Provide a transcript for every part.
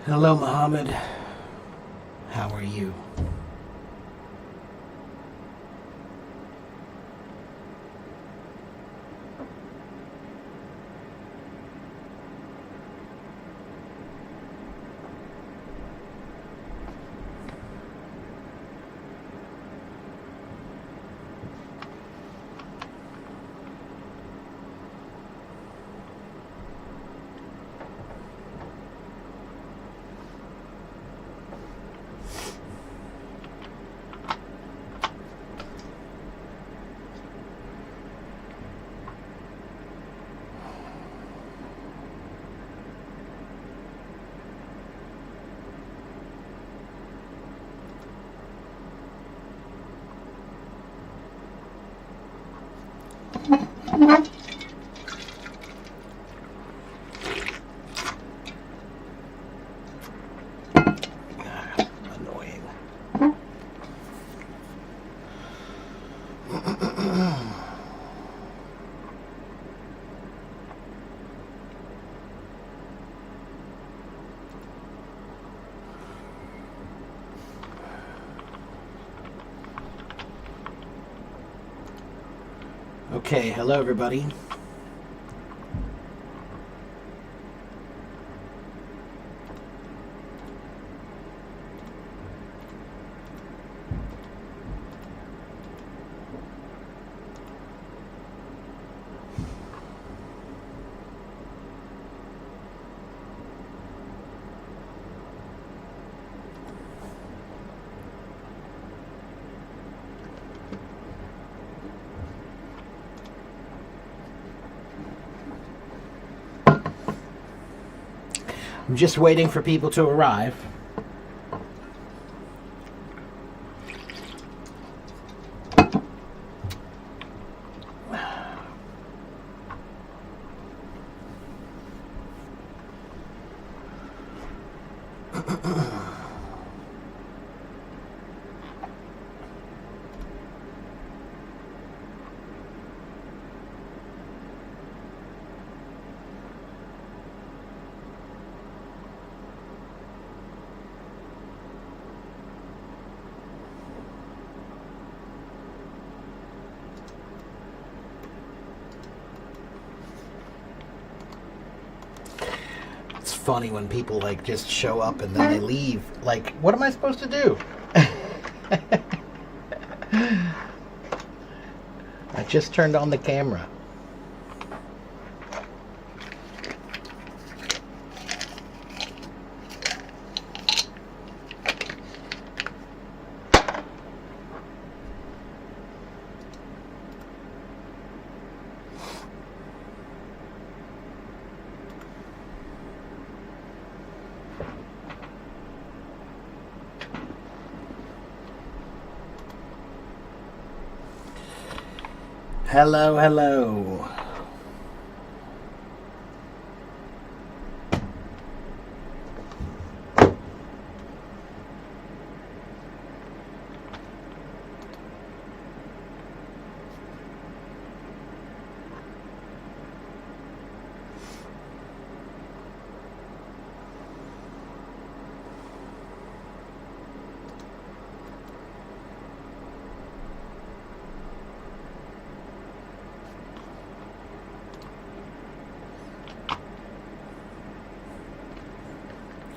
Hello, Mohammed. How are you? Annoying. Okay, hello everybody. I'm just waiting for people to arrive. It's funny when people like just show up and then they leave. Like, what am I supposed to do? I just turned on the camera. Hello, hello.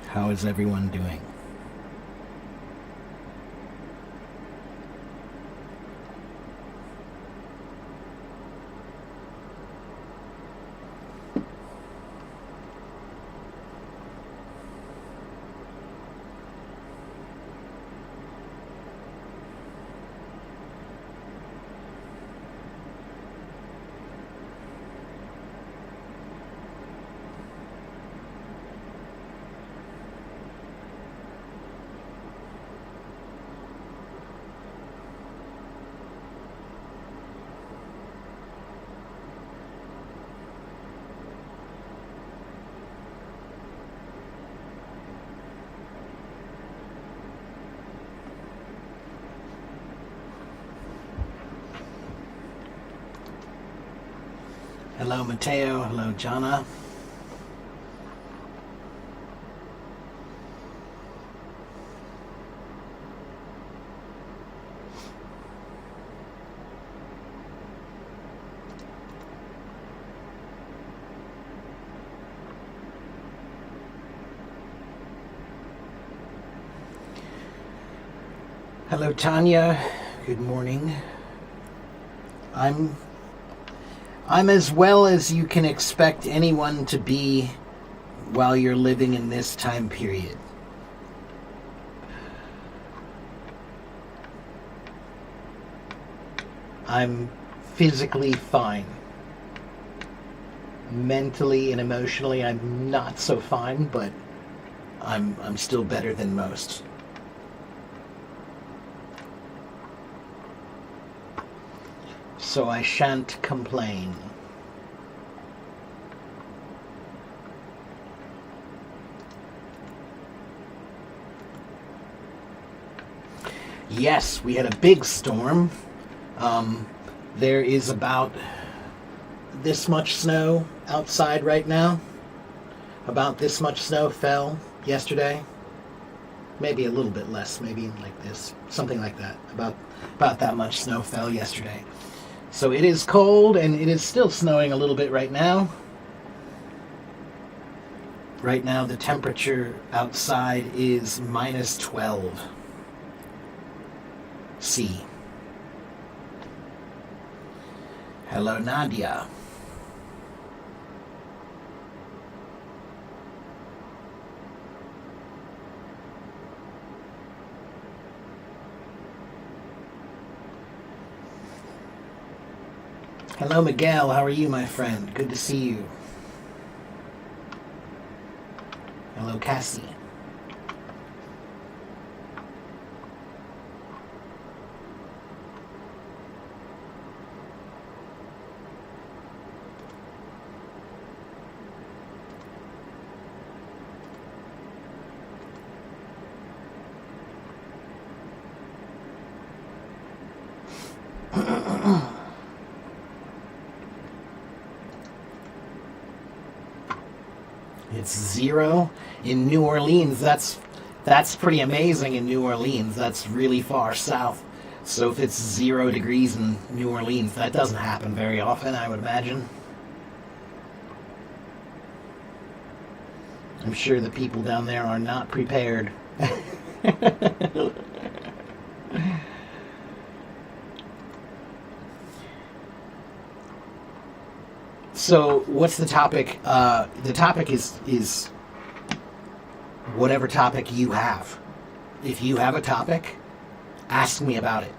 How is everyone doing? Hello, Mateo. Hello, Jana. Hello, Tanya. Good morning. I'm as well as you can expect anyone to be while you're living in this time period. I'm physically fine. Mentally and emotionally, I'm not so fine, but I'm still better than most. So I shan't complain. Yes, we had a big storm. There is about this much snow outside right now. About this much snow fell yesterday. Maybe a little bit less, maybe like this, something like that. About that much snow fell yesterday. So it is cold, and it is still snowing a little bit right now. Right now the temperature outside is minus 12 C. Hello, Nadia. Hello, Miguel. How are you, my friend? Good to see you. Hello, Cassie. It's 0 in New Orleans. That's pretty amazing in New Orleans. That's really far south. So if it's 0 degrees in New Orleans, that doesn't happen very often, I would imagine. I'm sure the people down there are not prepared. So what's the topic? The topic is whatever topic you have. If you have a topic, ask me about it.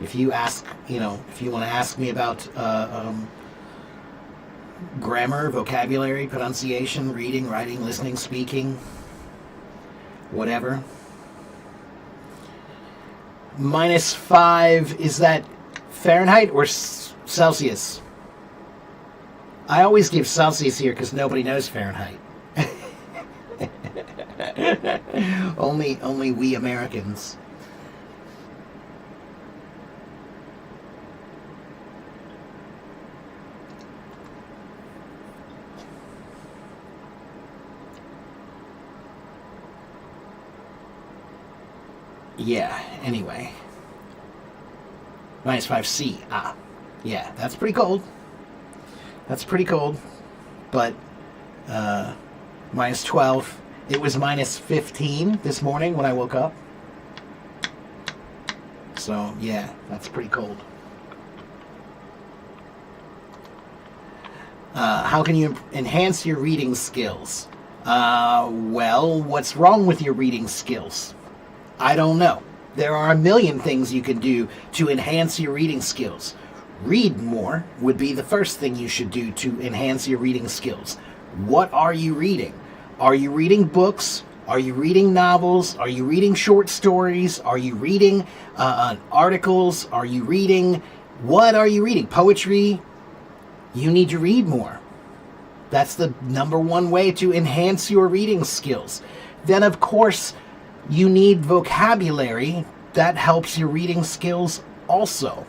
If you ask, if you want to ask me about grammar, vocabulary, pronunciation, reading, writing, listening, speaking, whatever. -5, is that Fahrenheit or Celsius? I always give Celsius here because nobody knows Fahrenheit. Only we Americans. Yeah, anyway. -5 C. Yeah, that's pretty cold. That's pretty cold, but -12. It was -15 this morning when I woke up. So, yeah, that's pretty cold. How can you enhance your reading skills? Well, what's wrong with your reading skills? I don't know. There are a million things you can do to enhance your reading skills. Read more would be the first thing you should do to enhance your reading skills. What are you reading? Are you reading books? Are you reading novels? Are you reading short stories? Are you reading articles? Are you reading... What are you reading? Poetry? You need to read more. That's the number one way to enhance your reading skills. Then, of course, you need vocabulary. That helps your reading skills also.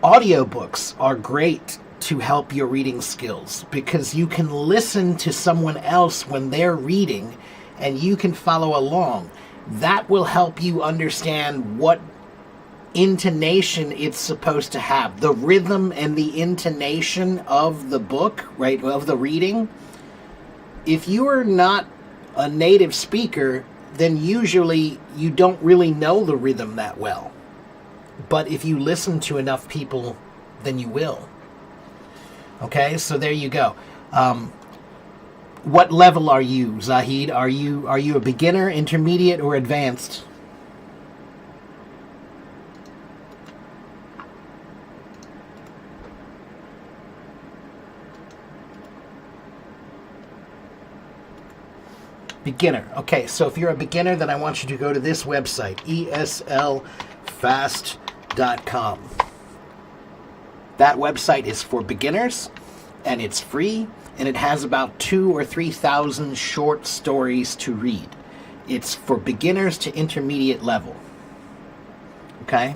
Audiobooks are great to help your reading skills because you can listen to someone else when they're reading and you can follow along. That will help you understand what intonation it's supposed to have. The rhythm and the intonation of the book, right, of the reading. If you are not a native speaker, then usually you don't really know the rhythm that well. But if you listen to enough people, then you will. Okay, so there you go. What level are you, Zahid? Are you a beginner, intermediate, or advanced? Beginner. Okay, so if you're a beginner, then I want you to go to this website, eslfast.com. That website is for beginners, and it's free, and it has about 2,000 or 3,000 short stories to read. It's for beginners to intermediate level. Okay?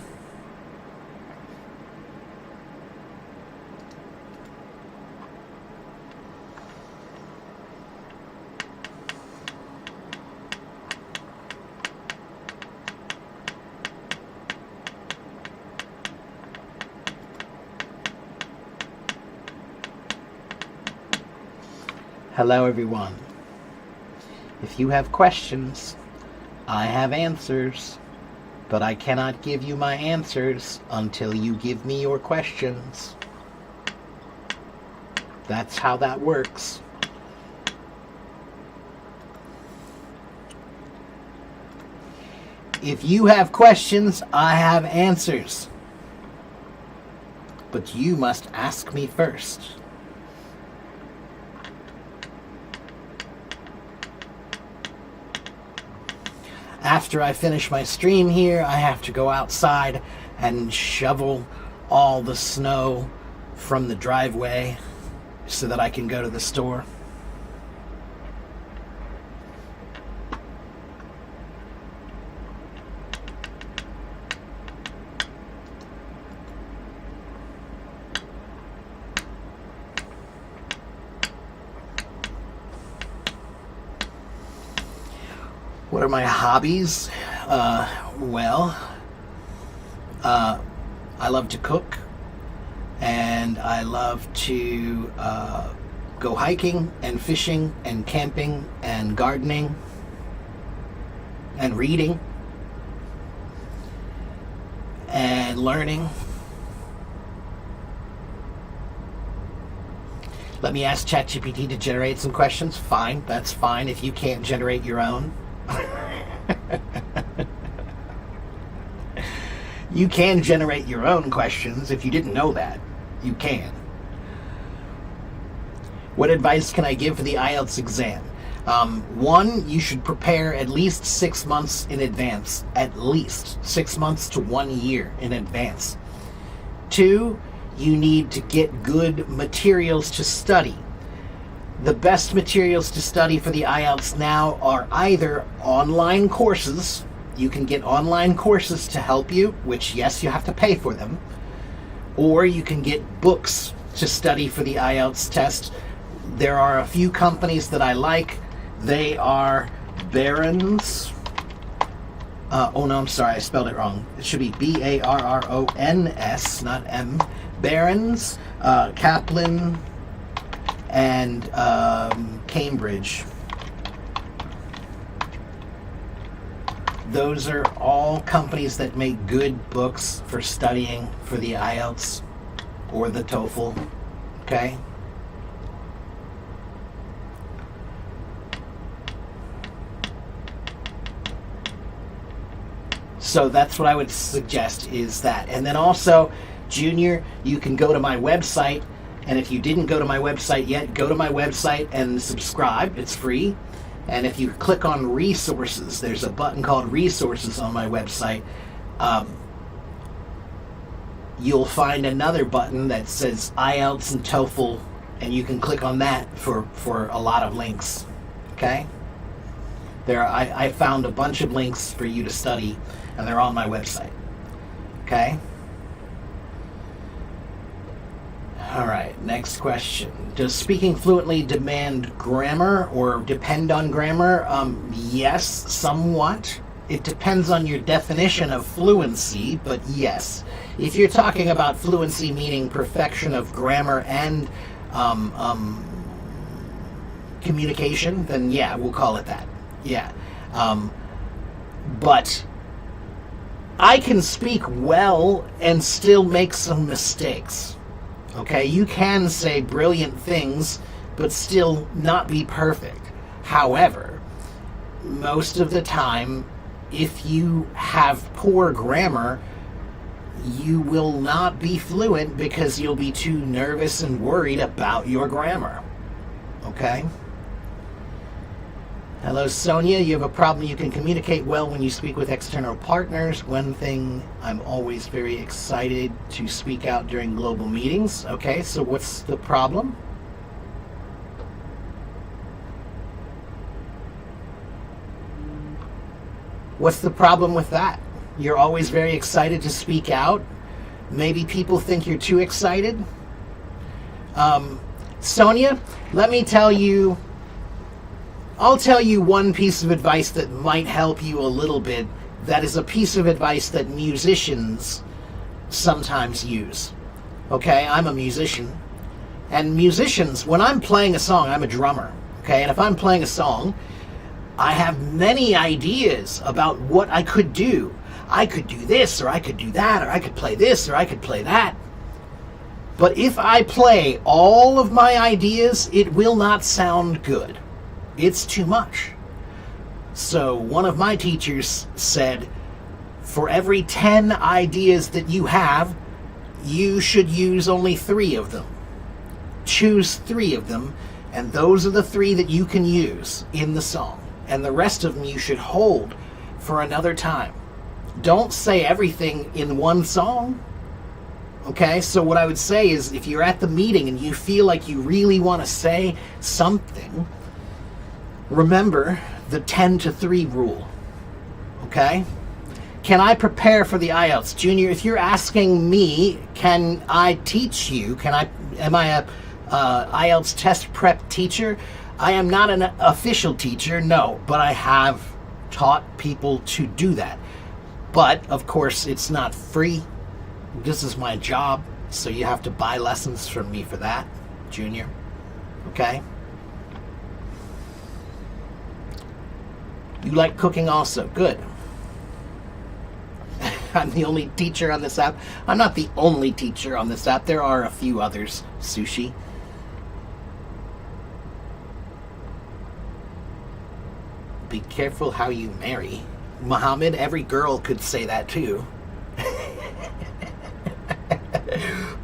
Hello, everyone. If you have questions, I have answers, but I cannot give you my answers until you give me your questions. That's how that works. If you have questions, I have answers. But you must ask me first. After I finish my stream here, I have to go outside and shovel all the snow from the driveway so that I can go to the store. What are my hobbies? I love to cook, and I love to go hiking and fishing and camping and gardening and reading and learning. Let me ask ChatGPT to generate some questions. Fine, that's fine if you can't generate your own. You can generate your own questions. If you didn't know that, you can. What advice can I give for the IELTS exam? One, you should prepare at least 6 months in advance. At least 6 months to 1 year in advance. Two, you need to get good materials to study. The best materials to study for the IELTS now are either online courses. You can get online courses to help you, which, yes, you have to pay for them. Or you can get books to study for the IELTS test. There are a few companies that I like. They are Barron's. Oh, no, I'm sorry. I spelled it wrong. It should be Barrons, not M. Barron's, Kaplan, and Cambridge. Those are all companies that make good books for studying for the IELTS or the TOEFL. Okay? So that's what I would suggest, is that. And then also, Junior, you can go to my website, and if you didn't go to my website yet, go to my website and subscribe. It's free. And if you click on resources, there's a button called resources on my website. You'll find another button that says IELTS and TOEFL, and you can click on that for a lot of links. Okay? I found a bunch of links for you to study, and they're on my website. Okay? All right, next question. Does speaking fluently demand grammar or depend on grammar? Yes, somewhat. It depends on your definition of fluency, but yes. If you're talking about fluency meaning perfection of grammar and communication, then yeah, we'll call it that. Yeah. But I can speak well and still make some mistakes. Okay, you can say brilliant things, but still not be perfect. However, most of the time, if you have poor grammar, you will not be fluent because you'll be too nervous and worried about your grammar. Okay? Hello, Sonia. You have a problem. You can communicate well when you speak with external partners. One thing, I'm always very excited to speak out during global meetings. Okay, so what's the problem? What's the problem with that? You're always very excited to speak out. Maybe people think you're too excited. Sonia, let me tell you, I'll tell you one piece of advice that might help you a little bit. That is a piece of advice that musicians sometimes use. Okay, I'm a musician. And musicians, when I'm playing a song, I'm a drummer. Okay, and if I'm playing a song, I have many ideas about what I could do. I could do this, or I could do that, or I could play this, or I could play that. But if I play all of my ideas, it will not sound good. It's too much. So one of my teachers said, for every 10 ideas that you have, you should use only 3 of them. Choose 3 of them, and those are the 3 that you can use in the song. And the rest of them you should hold for another time. Don't say everything in one song. Okay, so what I would say is if you're at the meeting and you feel like you really want to say something, remember the 10-3 rule. Okay? Can I prepare for the IELTS? Junior, if you're asking me, can I teach you? Am I a IELTS test prep teacher? I am not an official teacher, no, but I have taught people to do that. But, of course, it's not free. This is my job, so you have to buy lessons from me for that, Junior. Okay? You like cooking also. Good. I'm the only teacher on this app. I'm not the only teacher on this app. There are a few others. Sushi. Be careful how you marry. Muhammad, every girl could say that too.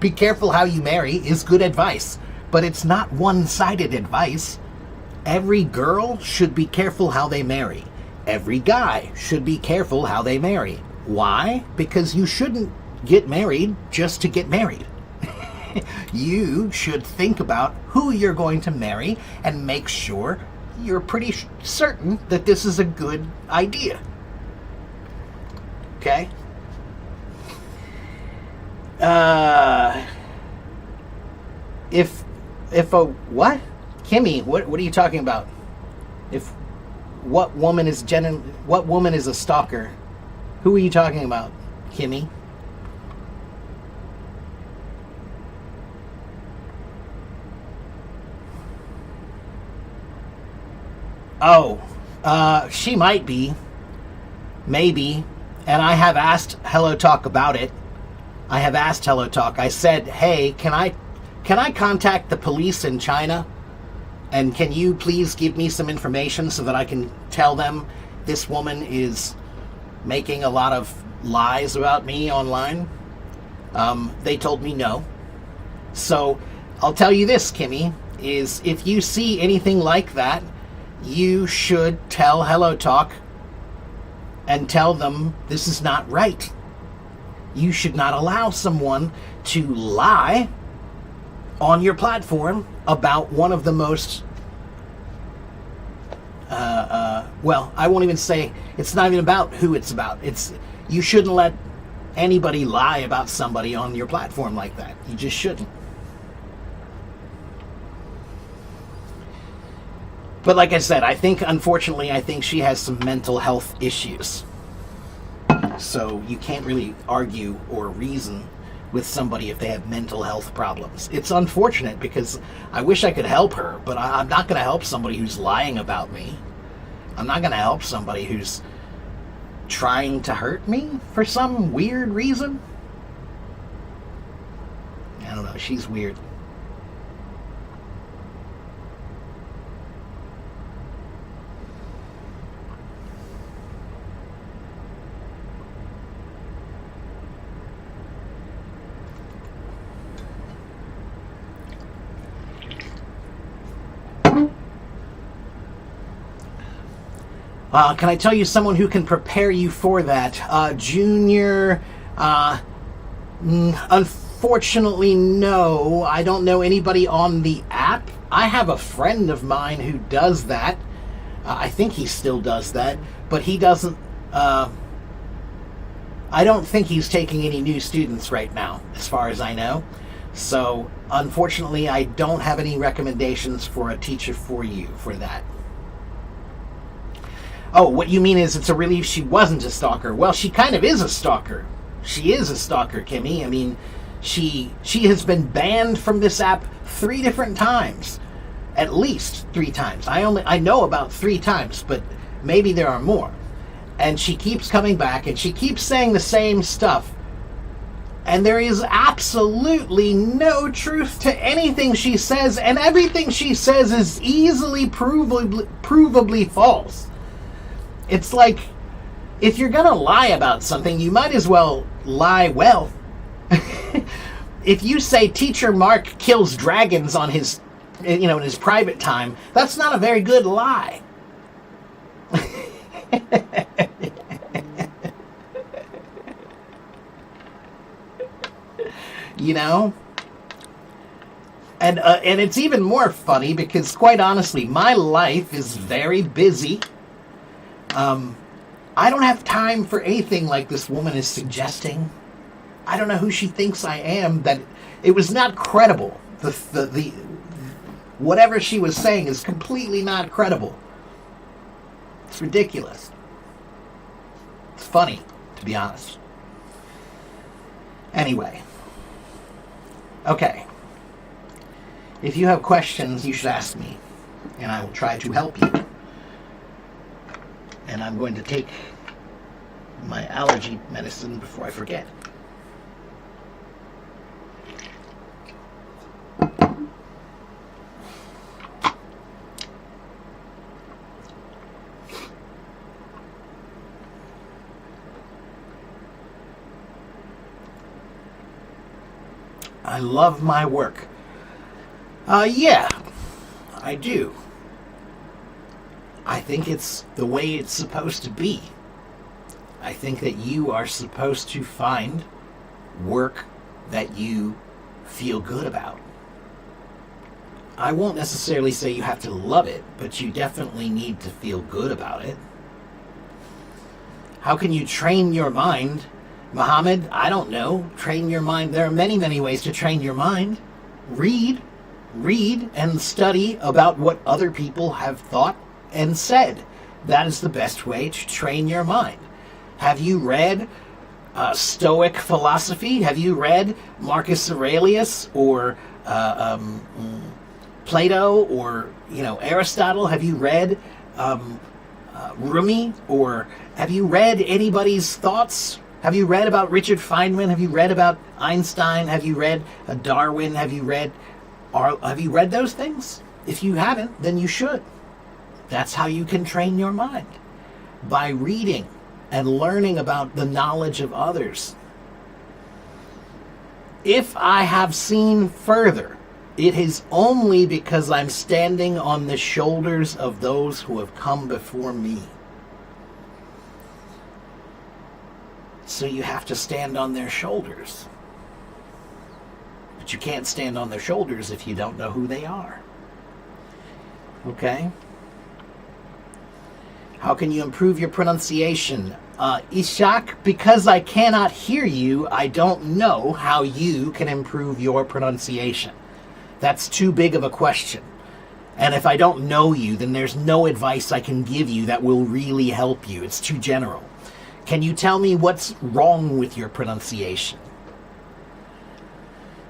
Be careful how you marry is good advice, but it's not one-sided advice. Every girl should be careful how they marry. Every guy should be careful how they marry. Why? Because you shouldn't get married just to get married. You should think about who you're going to marry and make sure you're pretty certain that this is a good idea. Okay? If a what? Kimmy, what are you talking about? What woman is a stalker? Who are you talking about, Kimmy? Oh, she might be. Maybe. And I have asked Hello Talk about it. I have asked Hello Talk. I said, hey, can I contact the police in China? And can you please give me some information so that I can tell them this woman is making a lot of lies about me online? They told me no. So I'll tell you this, Kimmy, is if you see anything like that, you should tell Hello Talk and tell them this is not right. You should not allow someone to lie on your platform about one of the most, well, I won't even say, it's not even about who it's about. You shouldn't let anybody lie about somebody on your platform like that. You just shouldn't. But like I said, unfortunately, I think she has some mental health issues. So you can't really argue or reason with somebody if they have mental health problems. It's unfortunate because I wish I could help her, but I'm not going to help somebody who's lying about me. I'm not going to help somebody who's trying to hurt me for some weird reason. I don't know, she's weird. Can I tell you someone who can prepare you for that? Junior, unfortunately, no. I don't know anybody on the app. I have a friend of mine who does that. I think he still does that, but he doesn't. I don't think he's taking any new students right now, as far as I know. So, unfortunately, I don't have any recommendations for a teacher for you for that. Oh, what you mean is it's a relief she wasn't a stalker. Well, she kind of is a stalker. She is a stalker, Kimmy. I mean, she has been banned from this app 3 different times. At least 3 times. I know about 3 times, but maybe there are more. And she keeps coming back, and she keeps saying the same stuff. And there is absolutely no truth to anything she says, and everything she says is easily provably false. It's like, if you're gonna lie about something, you might as well lie well. If you say Teacher Mark kills dragons on his, in his private time, that's not a very good lie. And it's even more funny because, quite honestly, my life is very busy. I don't have time for anything like this woman is suggesting. I don't know who she thinks I am. That it was not credible. The whatever she was saying is completely not credible. It's ridiculous. It's funny, to be honest. Anyway. Okay. If you have questions, you should ask me, and I will try to help you. And I'm going to take my allergy medicine before I forget. I love my work. Yeah, I do. I think it's the way it's supposed to be. I think that you are supposed to find work that you feel good about. I won't necessarily say you have to love it, but you definitely need to feel good about it. How can you train your mind? Muhammad, I don't know. Train your mind. There are many, many ways to train your mind. Read and study about what other people have thought and said. That is the best way to train your mind. Have you read Stoic philosophy? Have you read Marcus Aurelius or Plato or Aristotle? Have you read Rumi? Or have you read anybody's thoughts? Have you read about Richard Feynman? Have you read about Einstein? Have you read Darwin? Have you read those things? If you haven't, then you should. That's how you can train your mind, by reading and learning about the knowledge of others. If I have seen further, it is only because I'm standing on the shoulders of those who have come before me. So you have to stand on their shoulders. But you can't stand on their shoulders if you don't know who they are. Okay? How can you improve your pronunciation? Ishak, because I cannot hear you, I don't know how you can improve your pronunciation. That's too big of a question. And if I don't know you, then there's no advice I can give you that will really help you. It's too general. Can you tell me what's wrong with your pronunciation?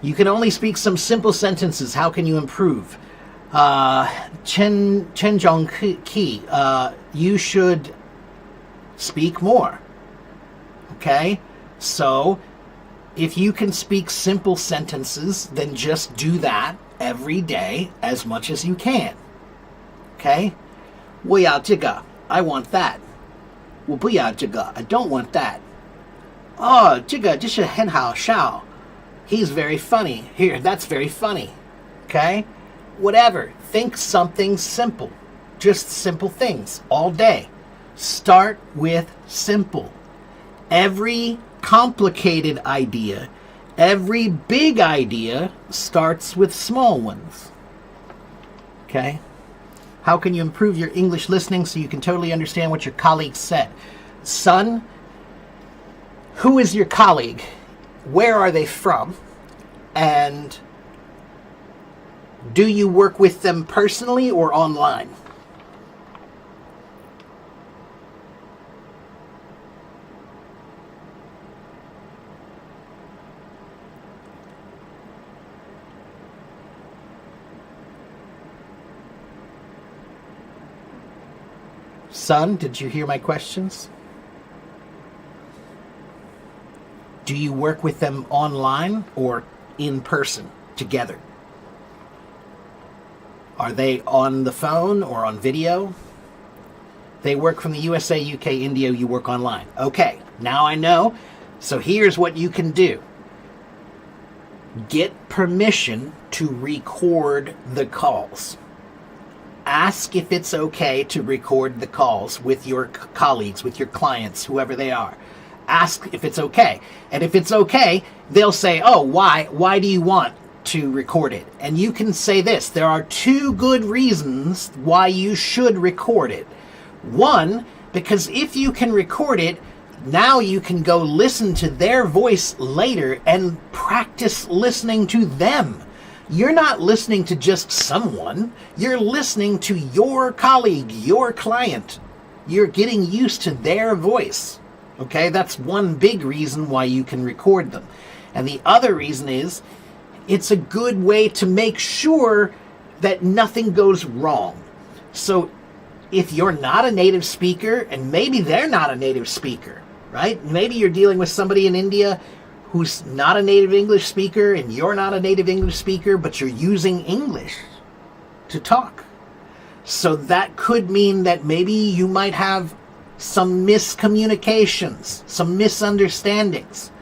You can only speak some simple sentences. How can you improve? Chen Zhong Ki, you should speak more. Okay? So, if you can speak simple sentences, then just do that every day as much as you can. Okay? 我要这个, I want that. 我不要这个, I don't want that. Oh, 这个就是很好笑. He's very funny. Here, that's very funny. Okay? Whatever. Think something simple. Just simple things all day. Start with simple. Every complicated idea, every big idea starts with small ones. Okay? How can you improve your English listening so you can totally understand what your colleagues said? Son, who is your colleague? Where are they from? And do you work with them personally or online? Son, did you hear my questions? Do you work with them online or in person together? Are they on the phone or on video? They work from the USA, UK, India, you work online. Okay, now I know. So here's what you can do. Get permission to record the calls. Ask if it's okay to record the calls with your colleagues, with your clients, whoever they are. Ask if it's okay. And if it's okay, they'll say, oh, why? Why do you want to record it? And you can say this. There are two good reasons why you should record it. One, because if you can record it, now you can go listen to their voice later and practice listening to them. You're not listening to just someone. You're listening to your colleague, your client. You're getting used to their voice. Okay, that's one big reason why you can record them. And the other reason is it's a good way to make sure that nothing goes wrong. So if you're not a native speaker, and maybe they're not a native speaker, right? Maybe you're dealing with somebody in India who's not a native English speaker, and you're not a native English speaker, but you're using English to talk. So that could mean that maybe you might have some miscommunications, some misunderstandings.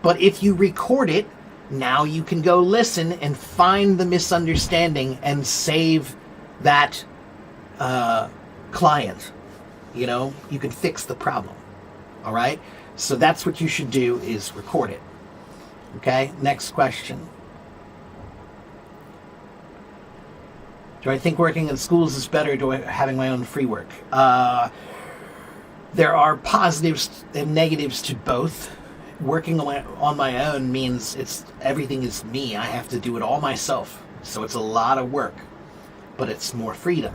But if you record it, now you can go listen and find the misunderstanding and save that client. You know, you can fix the problem. All right? So that's what you should do, is record it. Okay, next question. Do I think working in schools is better to having my own free work? There are positives and negatives to both. Working on my own means everything is me. I have to do it all myself. So it's a lot of work, but it's more freedom.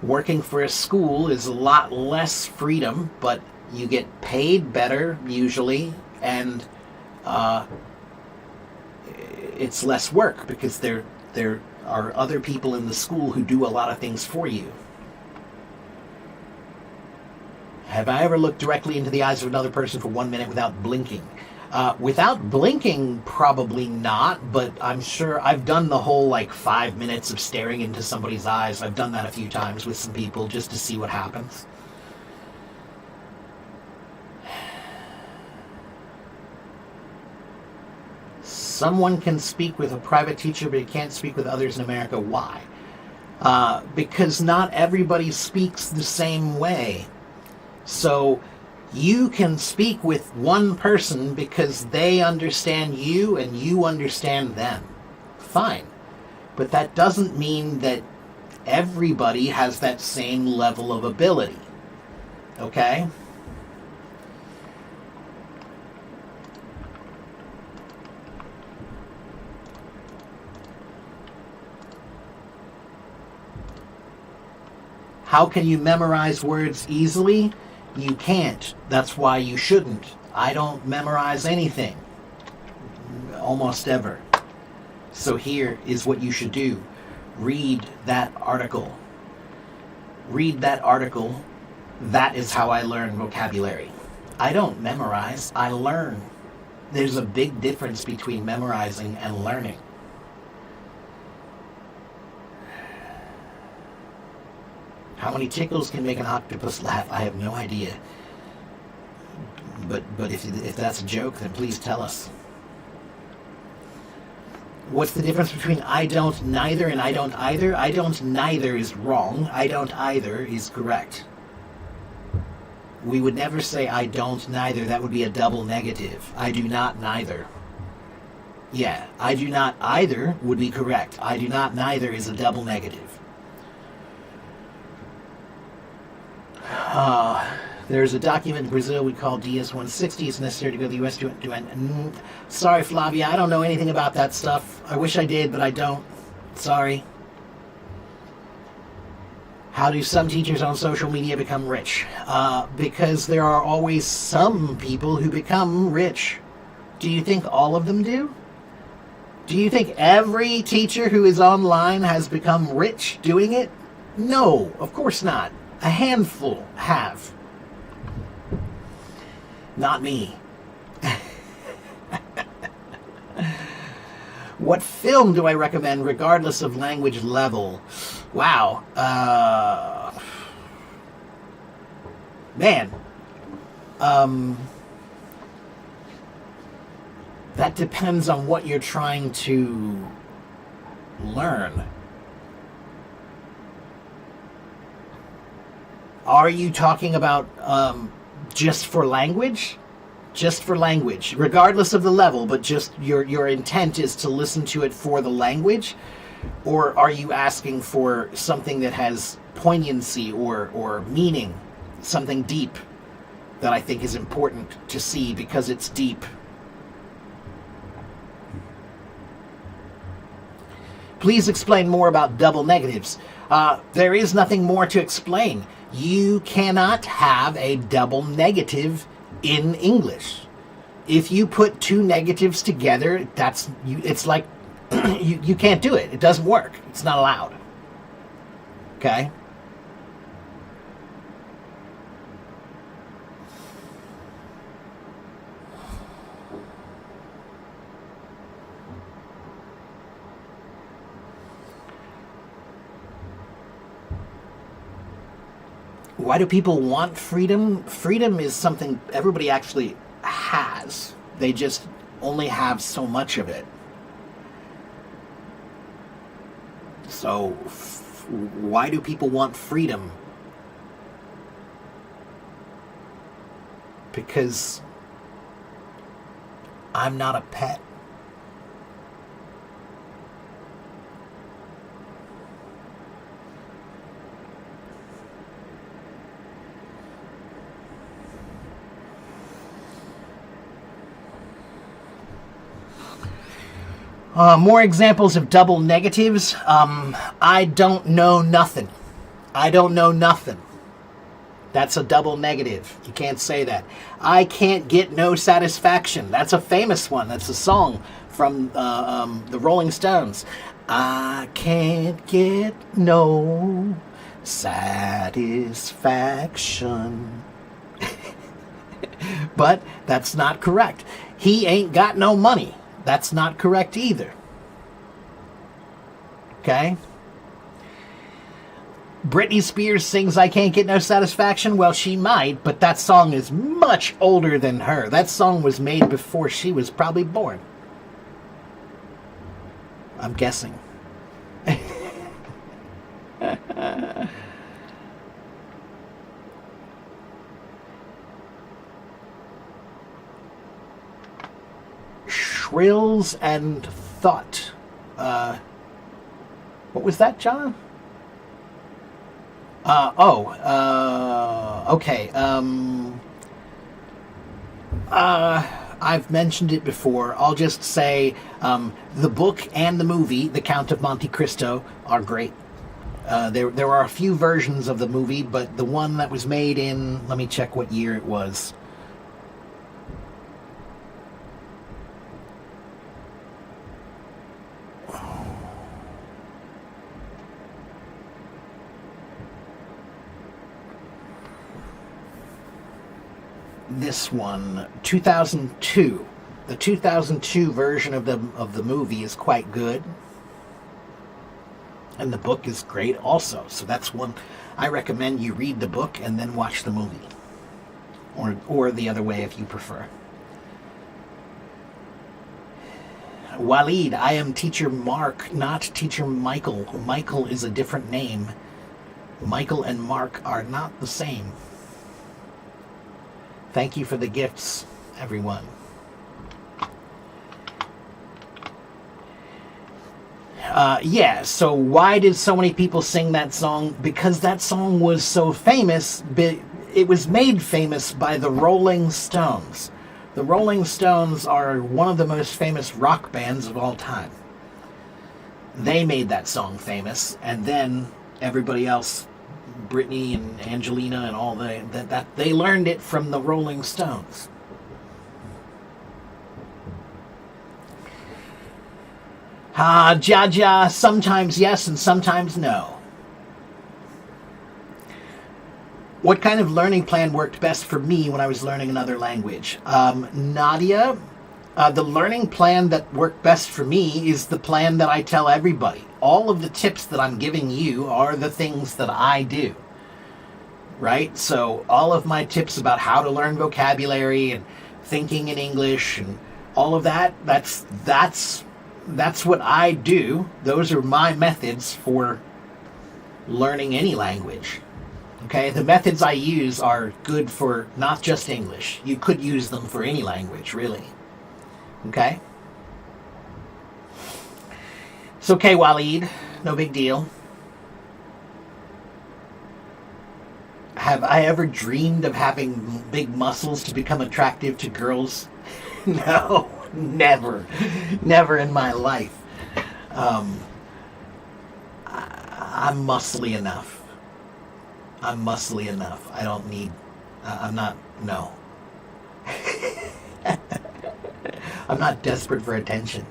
Working for a school is a lot less freedom, but you get paid better usually, and it's less work because there are other people in the school who do a lot of things for you. Have I ever looked directly into the eyes of another person for 1 minute without blinking? Without blinking, probably not, but I'm sure I've done the whole 5 minutes of staring into somebody's eyes. I've done that a few times with some people just to see what happens. Someone can speak with a private teacher, but he can't speak with others in America. Why? Because not everybody speaks the same way. So you can speak with one person because they understand you and you understand them. Fine. But that doesn't mean that everybody has that same level of ability. Okay? How can you memorize words easily? You can't. That's why you shouldn't. I don't memorize anything. Almost ever. So here is what you should do. Read that article. Read that article. That is how I learn vocabulary. I don't memorize, I learn. There's a big difference between memorizing and learning. How many tickles can make an octopus laugh? I have no idea. But if that's a joke, then please tell us. What's the difference between I don't neither and I don't either? I don't neither is wrong. I don't either is correct. We would never say I don't neither. That would be a double negative. I do not neither. Yeah, I do not either would be correct. I do not neither is a double negative. There's a document in Brazil we call DS-160. It's necessary to go to the U.S. to sorry, Flavia, I don't know anything about that stuff. I wish I did, but I don't. Sorry. How do some teachers on social media become rich? Because there are always some people who become rich. Do you think all of them do? Do you think every teacher who is online has become rich doing it? No, of course not. A handful have. Not me. What film do I recommend regardless of language level? Wow. Man. That depends on what you're trying to learn. Are you talking about just for language? Just for language, regardless of the level, but just your intent is to listen to it for the language? Or are you asking for something that has poignancy or meaning, something deep that I think is important to see because it's deep? Please explain more about double negatives. There is nothing more to explain. You cannot have a double negative in English. If you put two negatives together, it's like you can't do it. It doesn't work. It's not allowed. Okay? Why do people want freedom? Freedom is something everybody actually has. They just only have so much of it. So, why do people want freedom? Because I'm not a pet. More examples of double negatives. I don't know nothing. I don't know nothing. That's a double negative. You can't say that. I can't get no satisfaction. That's a famous one. That's a song from the Rolling Stones. I can't get no satisfaction. But that's not correct. He ain't got no money. That's not correct either. Okay? Britney Spears sings I Can't Get No Satisfaction. Well, she might, but that song is much older than her. That song was made before she was probably born. I'm guessing. Shrills and Thought. What was that, John? Okay. I've mentioned it before. I'll just say the book and the movie, The Count of Monte Cristo, are great. There are a few versions of the movie, but the one that was made in, let me check what year it was. this one, 2002. The 2002 version of the movie is quite good, and the book is great also. So that's one I recommend you read the book and then watch the movie, or the other way if you prefer. Walid, I am Teacher Mark, not Teacher Michael. Michael is a different name. Michael and Mark are not the same. Thank you for the gifts, everyone. Yeah, so why did so many people sing that song? Because that song was so famous. It was made famous by the Rolling Stones. The Rolling Stones are one of the most famous rock bands of all time. They made that song famous, and then everybody else, Britney and Angelina and all that they learned it from the Rolling Stones. Jaja, sometimes yes and sometimes no. What kind of learning plan worked best for me when I was learning another language? Nadia, the learning plan that worked best for me is the plan that I tell everybody. All of the tips that I'm giving you are the things that I do. Right? So all of my tips about how to learn vocabulary and thinking in English and all of that, that's what I do. Those are my methods for learning any language. Okay, the methods I use are good for not just English. You could use them for any language, really. Okay? It's okay, Walid. No big deal. Have I ever dreamed of having big muscles to become attractive to girls? No, never. Never in my life. I'm muscly enough. I'm muscly enough. I don't need... I'm not... No. I'm not desperate for attention.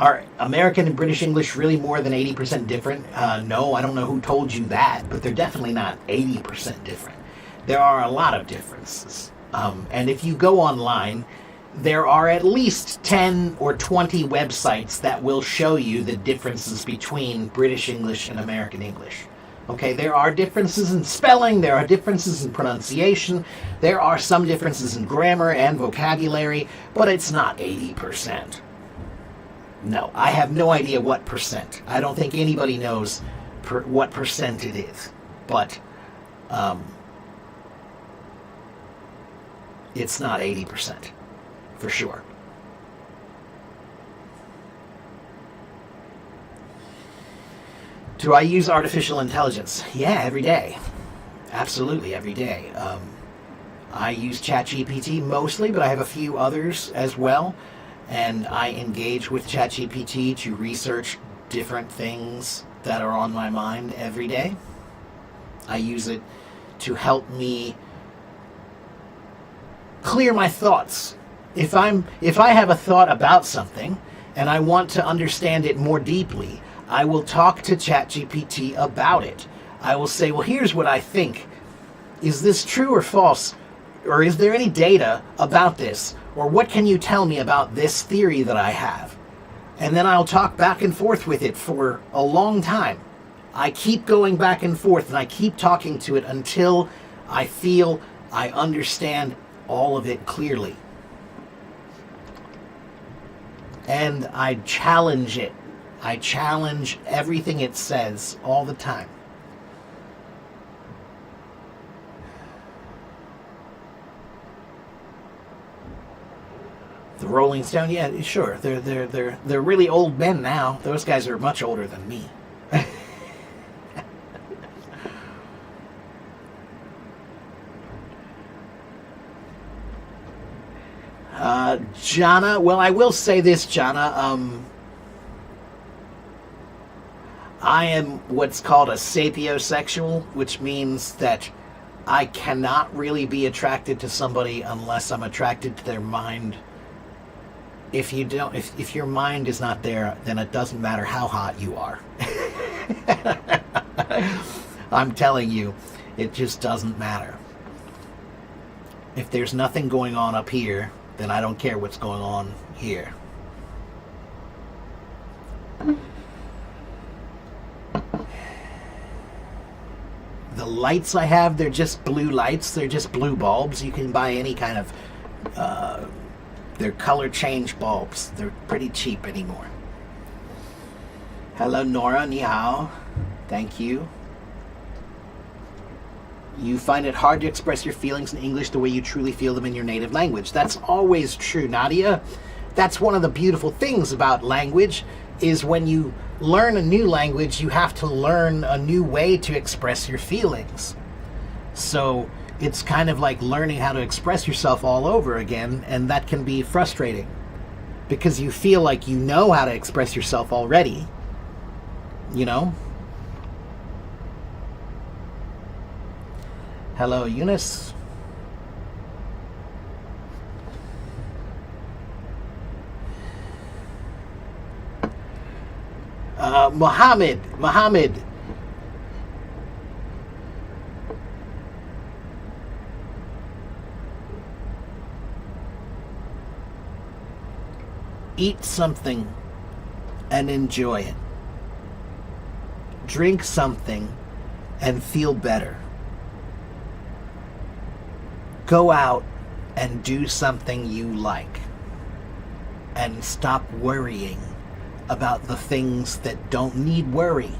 Are American and British English really more than 80% different? No, I don't know who told you that, but they're definitely not 80% different. There are a lot of differences. And if you go online, there are at least 10 or 20 websites that will show you the differences between British English and American English. Okay, there are differences in spelling, there are differences in pronunciation, there are some differences in grammar and vocabulary, but it's not 80%. No, I have no idea what percent. I don't think anybody knows what percent it is, but it's not 80%. For sure. Do I use artificial intelligence? Yeah, every day. Absolutely, every day. I use ChatGPT mostly, but I have a few others as well. And I engage with ChatGPT to research different things that are on my mind every day. I use it to help me clear my thoughts. If I have a thought about something and I want to understand it more deeply, I will talk to ChatGPT about it. I will say, well, here's what I think. Is this true or false? Or is there any data about this? Or what can you tell me about this theory that I have? And then I'll talk back and forth with it for a long time. I keep going back and forth and I keep talking to it until I feel I understand all of it clearly. And I challenge it. I challenge everything it says all the time. The Rolling Stone, yeah, sure. They're really old men now. Those guys are much older than me. Jana, well, I will say this, Jana. I am what's called a sapiosexual, which means that I cannot really be attracted to somebody unless I'm attracted to their mind. If your mind is not there, then it doesn't matter how hot you are. I'm telling you, It just doesn't matter. If there's nothing going on up here, then I don't care what's going on here. The lights I have, they're just blue lights. They're just blue bulbs. You can buy any kind of... they're color change bulbs. They're pretty cheap anymore. Hello, Nora. Ni hao. Thank you. You find it hard to express your feelings in English the way you truly feel them in your native language. That's always true, Nadia. That's one of the beautiful things about language, is when you learn a new language, you have to learn a new way to express your feelings. So it's kind of like learning how to express yourself all over again, and that can be frustrating because you feel like you know how to express yourself already, you know? Hello, Eunice. Mohammed. Eat something and enjoy it. Drink something and feel better. Go out and do something you like. And stop worrying about the things that don't need worry.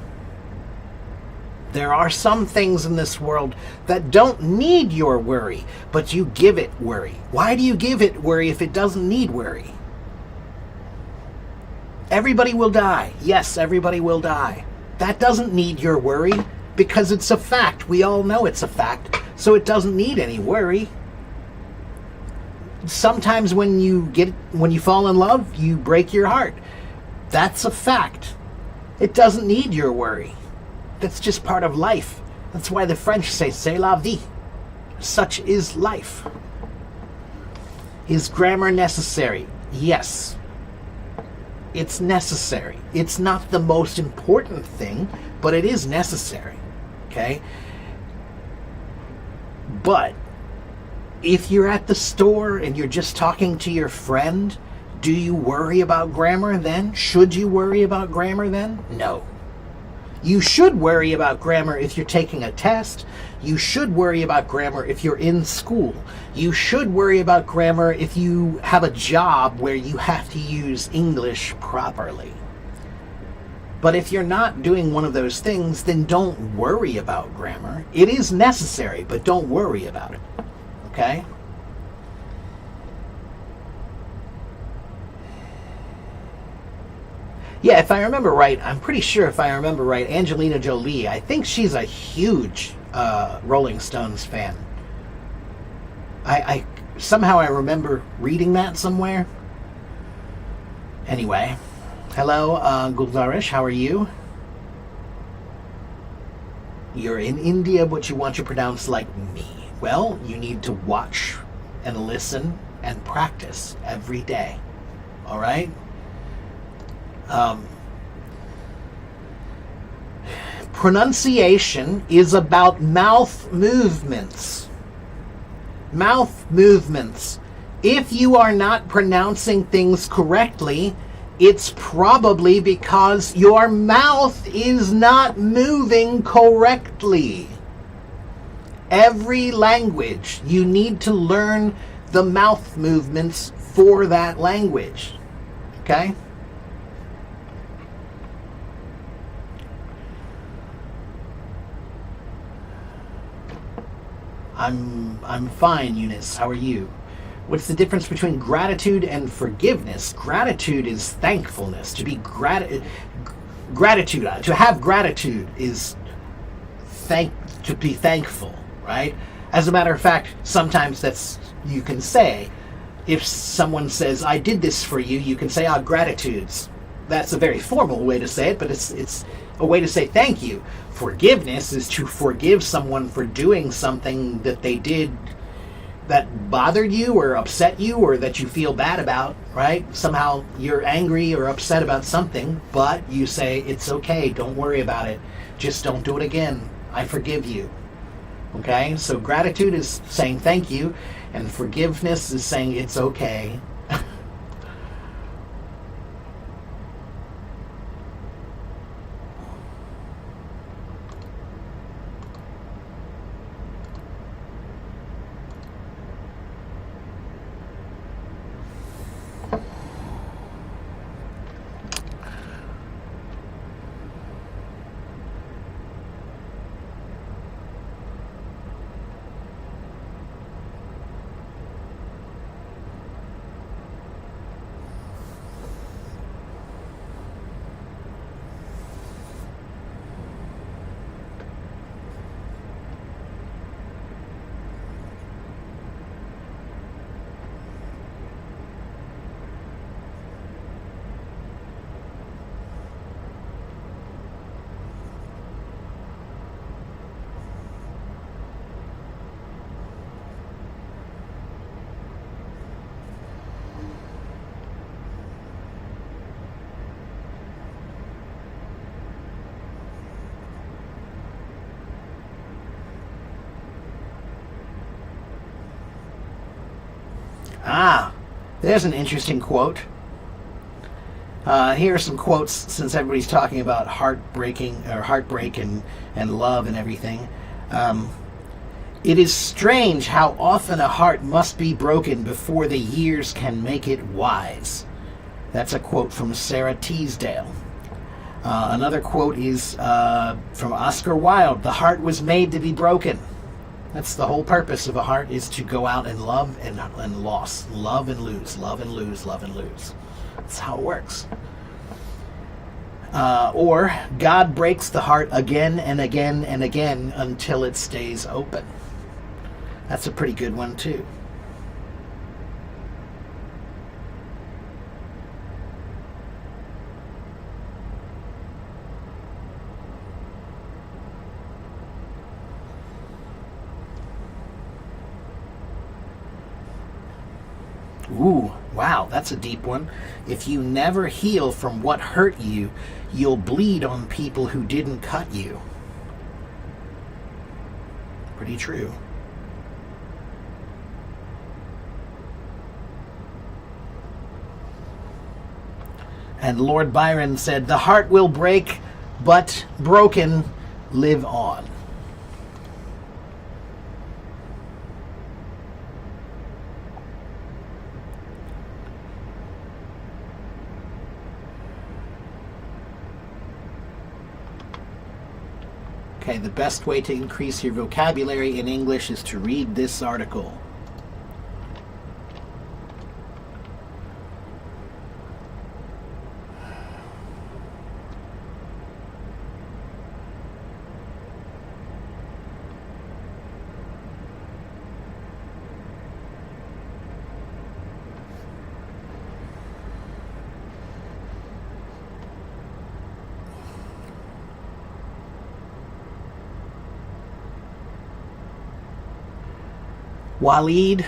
There are some things in this world that don't need your worry, but you give it worry. Why do you give it worry if it doesn't need worry? Everybody will die. Yes, everybody will die. That doesn't need your worry because it's a fact. We all know it's a fact, so it doesn't need any worry. Sometimes when you fall in love, you break your heart. That's a fact. It doesn't need your worry. That's just part of life. That's why the French say, c'est la vie. Such is life. Is grammar necessary? Yes. It's necessary. It's not the most important thing, but it is necessary. Okay? But if you're at the store and you're just talking to your friend, do you worry about grammar then? Should you worry about grammar then? No. You should worry about grammar if you're taking a test. You should worry about grammar if you're in school. You should worry about grammar if you have a job where you have to use English properly. But if you're not doing one of those things, then don't worry about grammar. It is necessary, but don't worry about it. Okay? Yeah, if I remember right, I'm pretty sure if I remember right, Angelina Jolie, I think she's a huge Rolling Stones fan. I somehow I remember reading that somewhere. Anyway, hello, Guldarish, how are you? You're in India, but you want to pronounce like me. Well, you need to watch and listen and practice every day. All right? Pronunciation is about mouth movements. Mouth movements. If you are not pronouncing things correctly, it's probably because your mouth is not moving correctly. Every language, you need to learn the mouth movements for that language. Okay? I'm fine, Eunice. How are you? What's the difference between gratitude and forgiveness? Gratitude is thankfulness. To be gratitude, to have gratitude is to be thankful, right? As a matter of fact, sometimes you can say, if someone says, I did this for you, you can say, gratitudes. That's a very formal way to say it, but it's a way to say thank you. Forgiveness is to forgive someone for doing something that they did that bothered you or upset you or that you feel bad about, right? Somehow you're angry or upset about something, but you say, it's okay, don't worry about it. Just don't do it again. I forgive you. Okay, so gratitude is saying thank you, and forgiveness is saying it's okay. Ah, there's an interesting quote. Here are some quotes since everybody's talking about heartbreak and love and everything. It is strange how often a heart must be broken before the years can make it wise. That's a quote from Sarah Teasdale. Another quote is from Oscar Wilde. The heart was made to be broken. That's the whole purpose of a heart, is to go out and love and loss. Love and lose, love and lose, love and lose. That's how it works. Or God breaks the heart again and again and again until it stays open. That's a pretty good one too. Ooh, wow, that's a deep one. If you never heal from what hurt you, you'll bleed on people who didn't cut you. Pretty true. And Lord Byron said, the heart will break, but broken, live on. Okay, the best way to increase your vocabulary in English is to read this article. Waleed,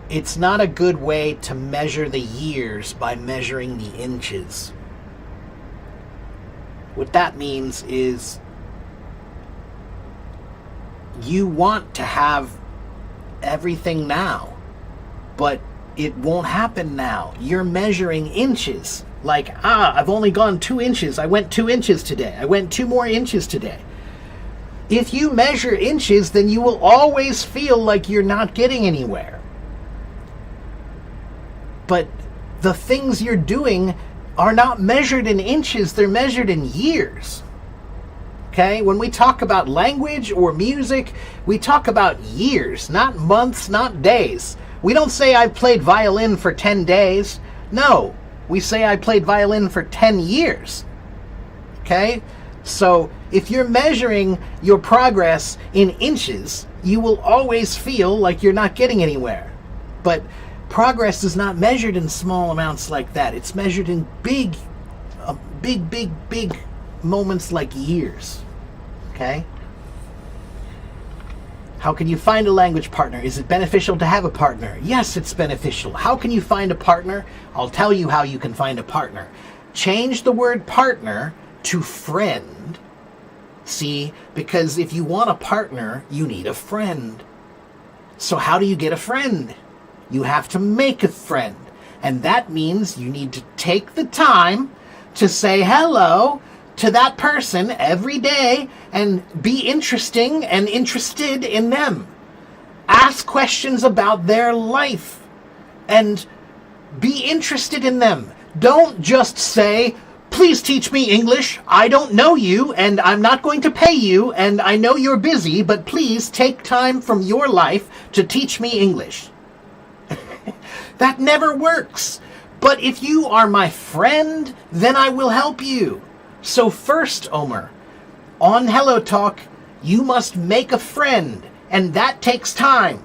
it's not a good way to measure the years by measuring the inches. What that means is you want to have everything now, but it won't happen now. You're measuring inches. Like, I've only gone 2 inches. I went 2 inches today. I went 2 more inches today. If you measure inches, then you will always feel like you're not getting anywhere. But the things you're doing are not measured in inches, they're measured in years. Okay? When we talk about language or music, we talk about years, not months, not days. We don't say I played violin for 10 days. No. We say I played violin for 10 years. Okay? So if you're measuring your progress in inches, you will always feel like you're not getting anywhere. But progress is not measured in small amounts like that. It's measured in big moments like years. Okay? How can you find a language partner? Is it beneficial to have a partner? Yes, it's beneficial. How can you find a partner? I'll tell you how you can find a partner. Change the word partner to friend. See, because if you want a partner, you need a friend. So how do you get a friend? You have to make a friend. And that means you need to take the time to say hello to that person every day and be interesting and interested in them. Ask questions about their life and be interested in them. Don't just say, please teach me English. I don't know you and I'm not going to pay you and I know you're busy, but please take time from your life to teach me English. That never works. But if you are my friend, then I will help you. So first, Omer, on Hello Talk, you must make a friend, and that takes time.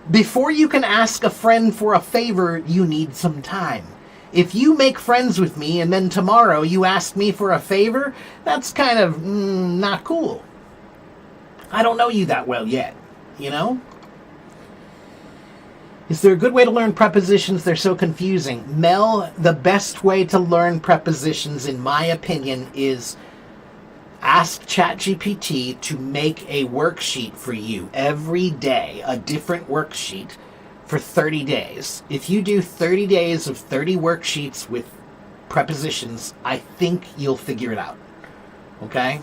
Before you can ask a friend for a favor, you need some time. If you make friends with me and then tomorrow you ask me for a favor, that's kind of not cool. I don't know you that well yet, you know? Is there a good way to learn prepositions? They're so confusing. Mel, the best way to learn prepositions, in my opinion, is ask ChatGPT to make a worksheet for you every day, a different worksheet for 30 days. If you do 30 days of 30 worksheets with prepositions, I think you'll figure it out. Okay?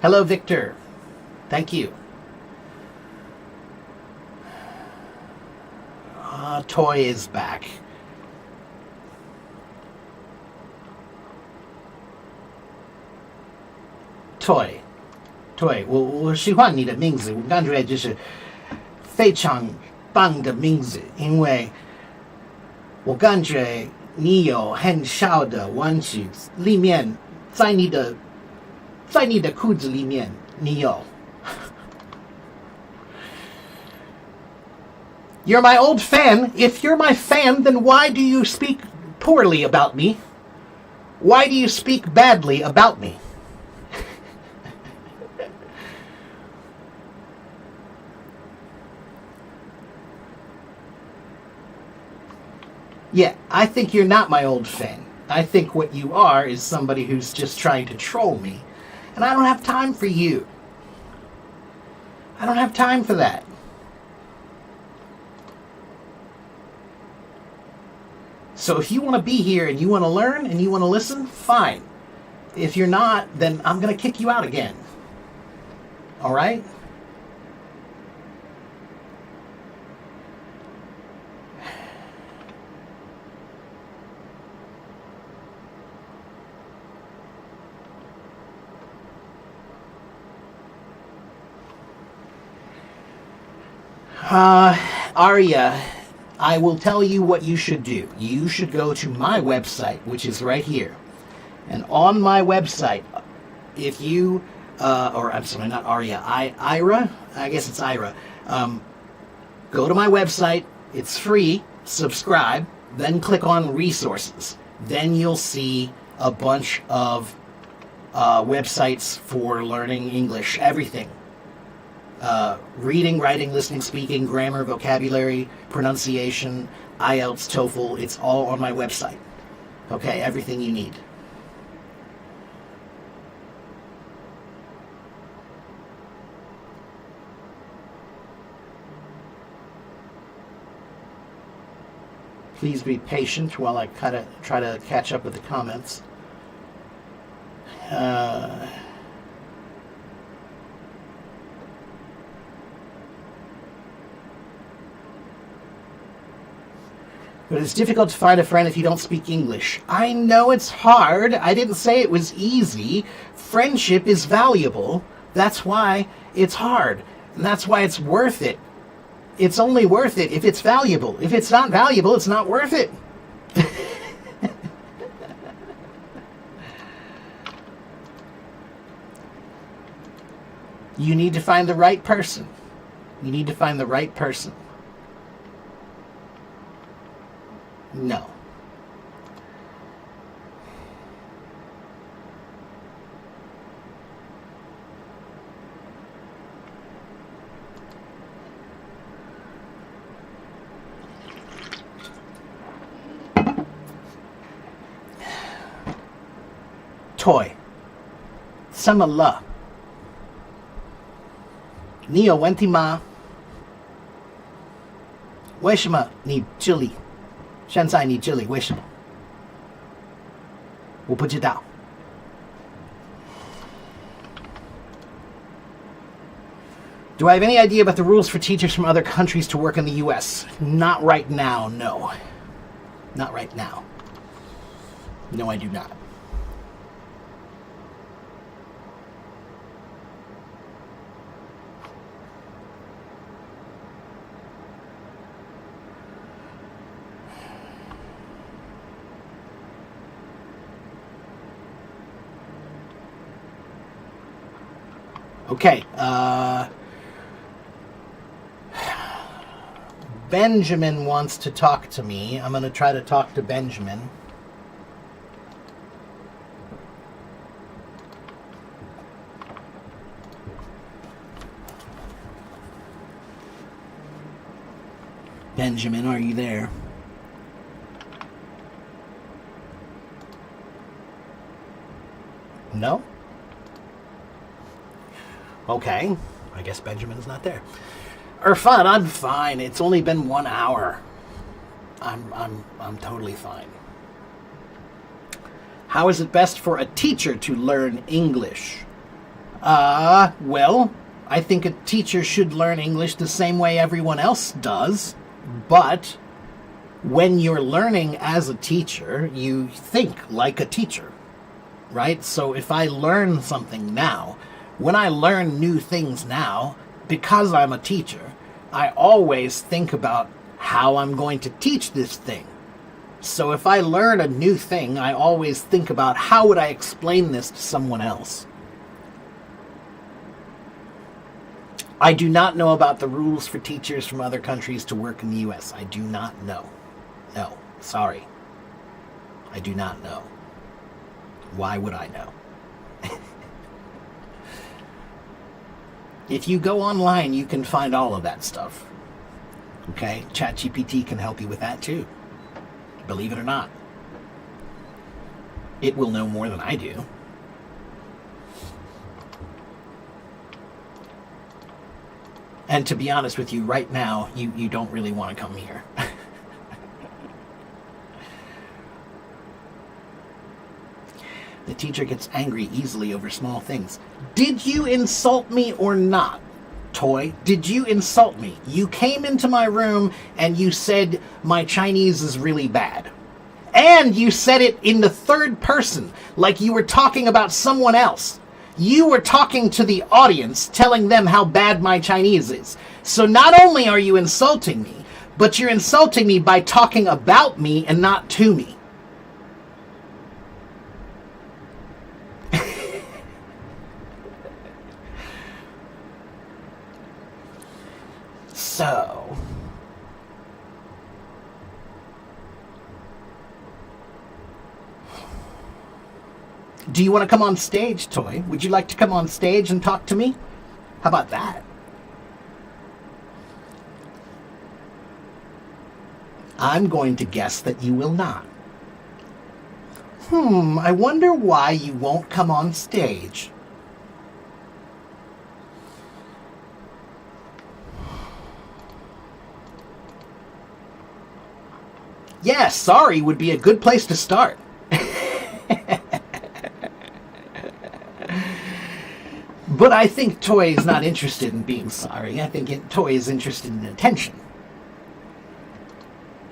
Hello, Victor. Thank you. Toy is back. Toy， 我喜欢你的名字，我感觉就是非常棒的名字，因为我感觉你有很小的玩具，里面在你的裤子里面你有。You're my old fan. If you're my fan, then why do you speak poorly about me? Why do you speak badly about me? Yeah, I think you're not my old fan. I think what you are is somebody who's just trying to troll me. And I don't have time for you. I don't have time for that. So if you want to be here and you want to learn and you want to listen, fine. If you're not, then I'm going to kick you out again. All right? Arya, I will tell you what you should do. You should go to my website, which is right here. And on my website, if you, or I'm sorry, not Arya, Ira? I guess it's Ira. Go to my website. It's free. Subscribe. Then click on resources. Then you'll see a bunch of websites for learning English. Everything. Reading, writing, listening, speaking, grammar, vocabulary, pronunciation, IELTS, TOEFL, it's all on my website. Okay, everything you need. Please be patient while I try to catch up with the comments. But it's difficult to find a friend if you don't speak English. I know it's hard. I didn't say it was easy. Friendship is valuable. That's why it's hard. And that's why it's worth it. It's only worth it if it's valuable. If it's not valuable, it's not worth it. You need to find the right person. You need to find the right person. No. Toy， 怎么了？你有问题吗？为什么你这里？现在你这里为什么？我不知道。Do I have any idea about the rules for teachers from other countries to work in the U.S.? Not right now, no. Not right now. No, I do not. Okay, Benjamin wants to talk to me. I'm going to try to talk to Benjamin. Benjamin, are you there? No? Okay, I guess Benjamin's not there. Irfan, I'm fine. It's only been 1 hour. I'm totally fine. How is it best for a teacher to learn English? Well, I think a teacher should learn English the same way everyone else does, but when you're learning as a teacher, you think like a teacher, right? So if I learn something now, when I learn new things now, because I'm a teacher, I always think about how I'm going to teach this thing. So if I learn a new thing, I always think about how would I explain this to someone else. I do not know about the rules for teachers from other countries to work in the U.S. I do not know. No, sorry. I do not know. Why would I know? If you go online, you can find all of that stuff. Okay? ChatGPT can help you with that too. Believe it or not. It will know more than I do. And to be honest with you, right now, you don't really want to come here. The teacher gets angry easily over small things. Did you insult me or not, Toy? Did you insult me? You came into my room and you said my Chinese is really bad. And you said it in the third person, like you were talking about someone else. You were talking to the audience, telling them how bad my Chinese is. So not only are you insulting me, but you're insulting me by talking about me and not to me. So, do you want to come on stage, Toy? Would you like to come on stage and talk to me? How about that? I'm going to guess that you will not. I wonder why you won't come on stage. Yeah, sorry would be a good place to start. But I think Toy is not interested in being sorry. I think Toy is interested in attention.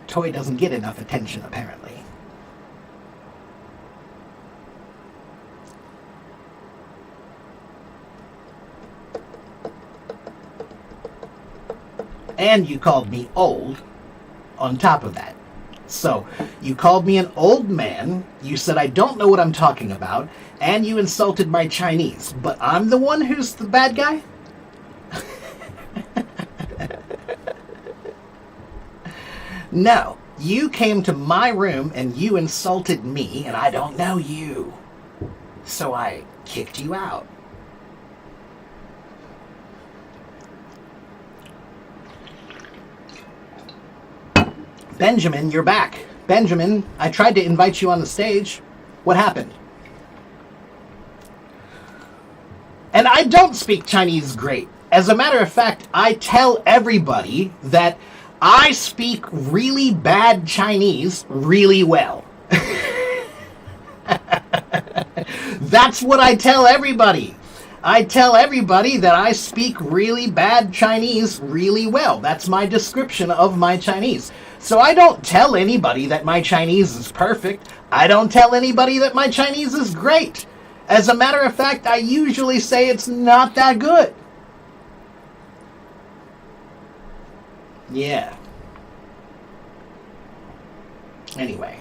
Toy doesn't get enough attention, apparently. And you called me old on top of that. So, you called me an old man, you said I don't know what I'm talking about, and you insulted my Chinese. But I'm the one who's the bad guy? No, you came to my room and you insulted me, and I don't know you. So I kicked you out. Benjamin, you're back. Benjamin, I tried to invite you on the stage. What happened? And I don't speak Chinese great. As a matter of fact, I tell everybody that I speak really bad Chinese really well. That's what I tell everybody. I tell everybody that I speak really bad Chinese really well. That's my description of my Chinese. So I don't tell anybody that my Chinese is perfect. I don't tell anybody that my Chinese is great. As a matter of fact, I usually say it's not that good. Yeah. Anyway.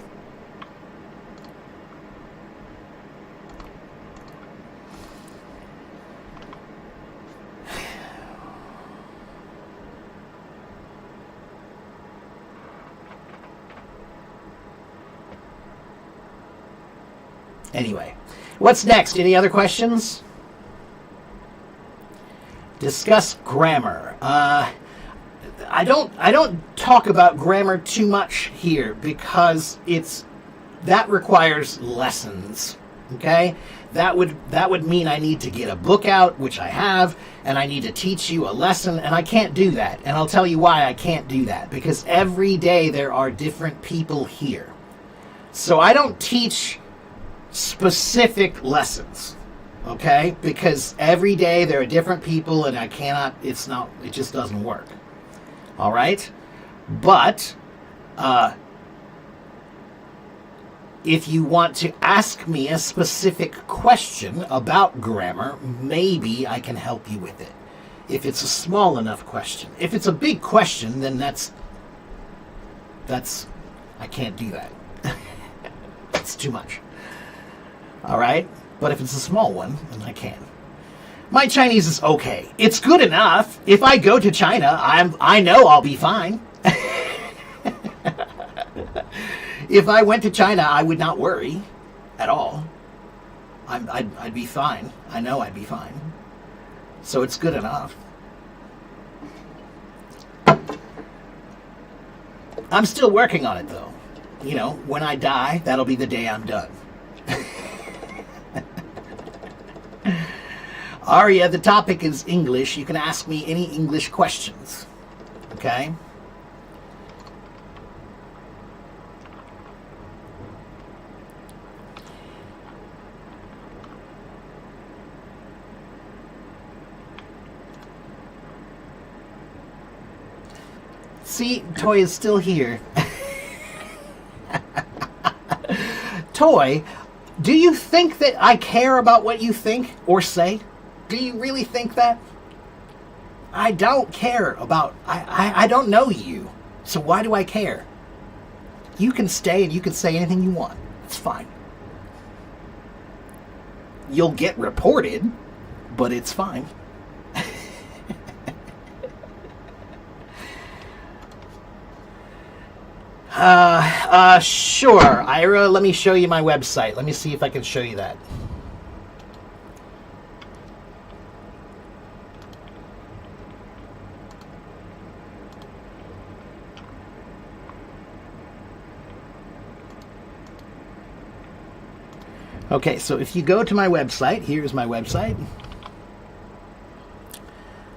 Anyway, what's next? Any other questions? Discuss grammar. I don't talk about grammar too much here because that requires lessons. Okay? That would mean I need to get a book out, which I have, and I need to teach you a lesson, and I can't do that. And I'll tell you why I can't do that. Because every day there are different people here. So I don't teach specific lessons, okay? Because every day there are different people and it just doesn't work. All right? But if you want to ask me a specific question about grammar, maybe I can help you with it. If it's a small enough question. If it's a big question, then that's I can't do that. It's too much. All right? But if it's a small one, then I can. My Chinese is okay. It's good enough. If I go to China, I know I'll be fine. If I went to China, I would not worry at all. I'd be fine. I know I'd be fine. So it's good enough. I'm still working on it, though. You know, when I die, that'll be the day I'm done. Aria, the topic is English. You can ask me any English questions. Okay? See, Toy is still here. Toy, do you think that I care about what you think or say? Do you really think that? I don't care about... I don't know you. So why do I care? You can stay and you can say anything you want. It's fine. You'll get reported, but it's fine. Sure. Ira, let me show you my website. Let me see if I can show you that. Okay, so if you go to my website, here's my website.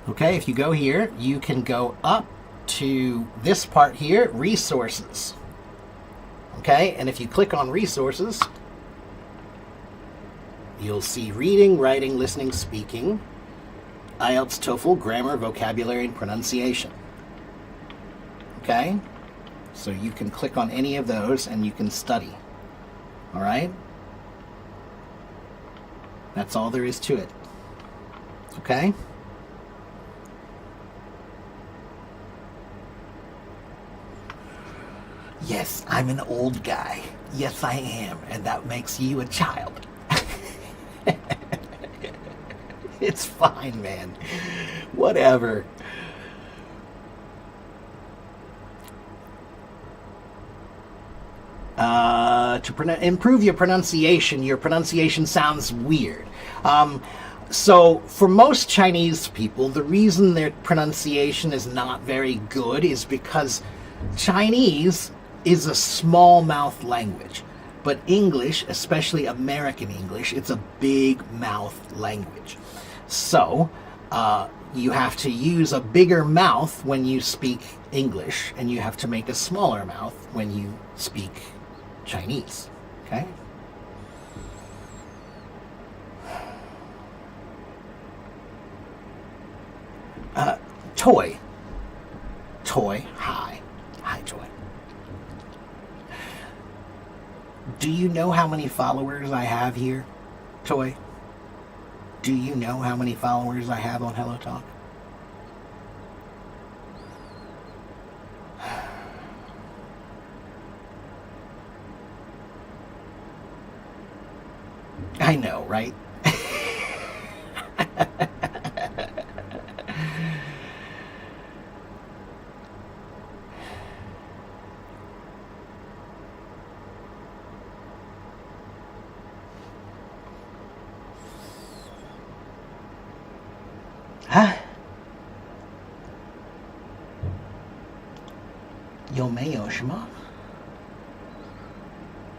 Okay, if you go here, you can go up to this part here, resources. Okay, and if you click on resources, you'll see reading, writing, listening, speaking, IELTS, TOEFL, grammar, vocabulary, and pronunciation. Okay, so you can click on any of those and you can study. All right, that's all there is to it. Okay. Yes, I'm an old guy. Yes, I am. And that makes you a child. It's fine, man. Whatever. To improve your pronunciation sounds weird. So for most Chinese people, the reason their pronunciation is not very good is because Chinese is a small mouth language, but English, especially American English, it's a big mouth language. So, you have to use a bigger mouth when you speak English, and you have to make a smaller mouth when you speak Chinese. Okay? Toy. Toy. Hi. Hi, Toy. Do you know how many followers I have here, Toy? Do you know how many followers I have on Hello Talk? I know, right? Huh? 有没有什么?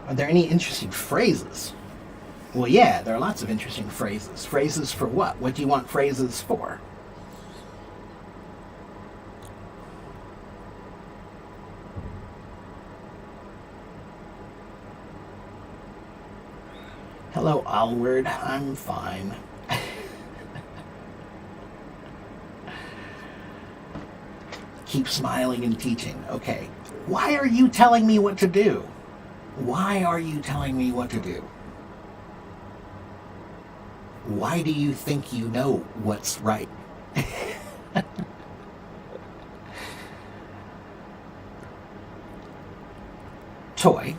Are there any interesting phrases? Well, yeah, there are lots of interesting phrases. Phrases for what? What do you want phrases for? Hello, Alward. I'm fine. Keep smiling and teaching. Okay. Why are you telling me what to do? Why are you telling me what to do? Why do you think you know what's right? Toy,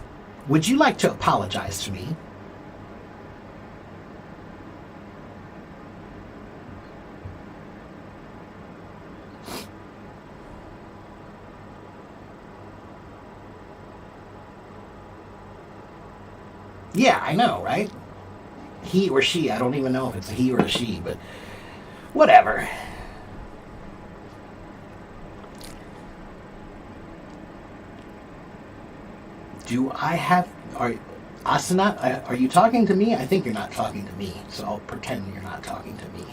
would you like to apologize to me? Yeah, I know, right? He or she, I don't even know if it's a he or a she, but whatever. Do I have, Asana, are you talking to me? I think you're not talking to me, so I'll pretend you're not talking to me.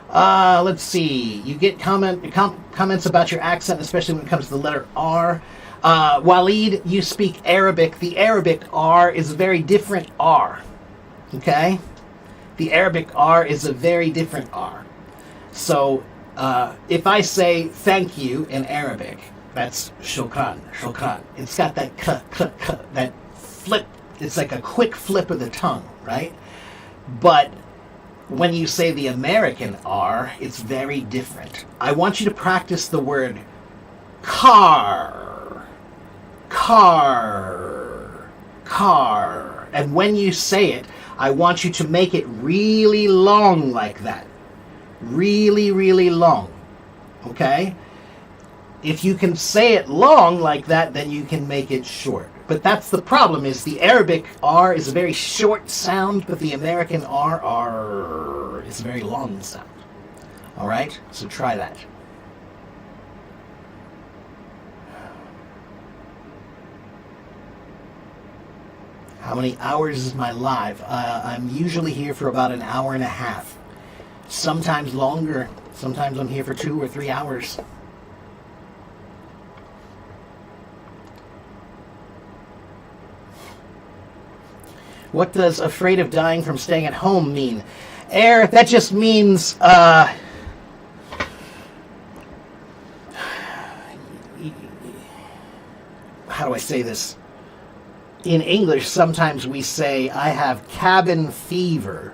Let's see. You get comments about your accent, especially when it comes to the letter R. Walid, you speak Arabic. The Arabic R is a very different R. Okay? The Arabic R is a very different R. So, if I say thank you in Arabic, that's shukran, shukran. It's got that that flip. It's like a quick flip of the tongue, right? But when you say the American R, it's very different. I want you to practice the word car. Car. Car. And when you say it, I want you to make it really long like that. Really, really long. Okay? If you can say it long like that, then you can make it short. But that's the problem, is the Arabic R is a very short sound, but the American R is a very long sound. All right? So try that. How many hours is my live? I'm usually here for about an hour and a half. Sometimes longer. Sometimes I'm here for 2 or 3 hours. What does afraid of dying from staying at home mean? Air, that just means, how do I say this? In English, sometimes we say, I have cabin fever.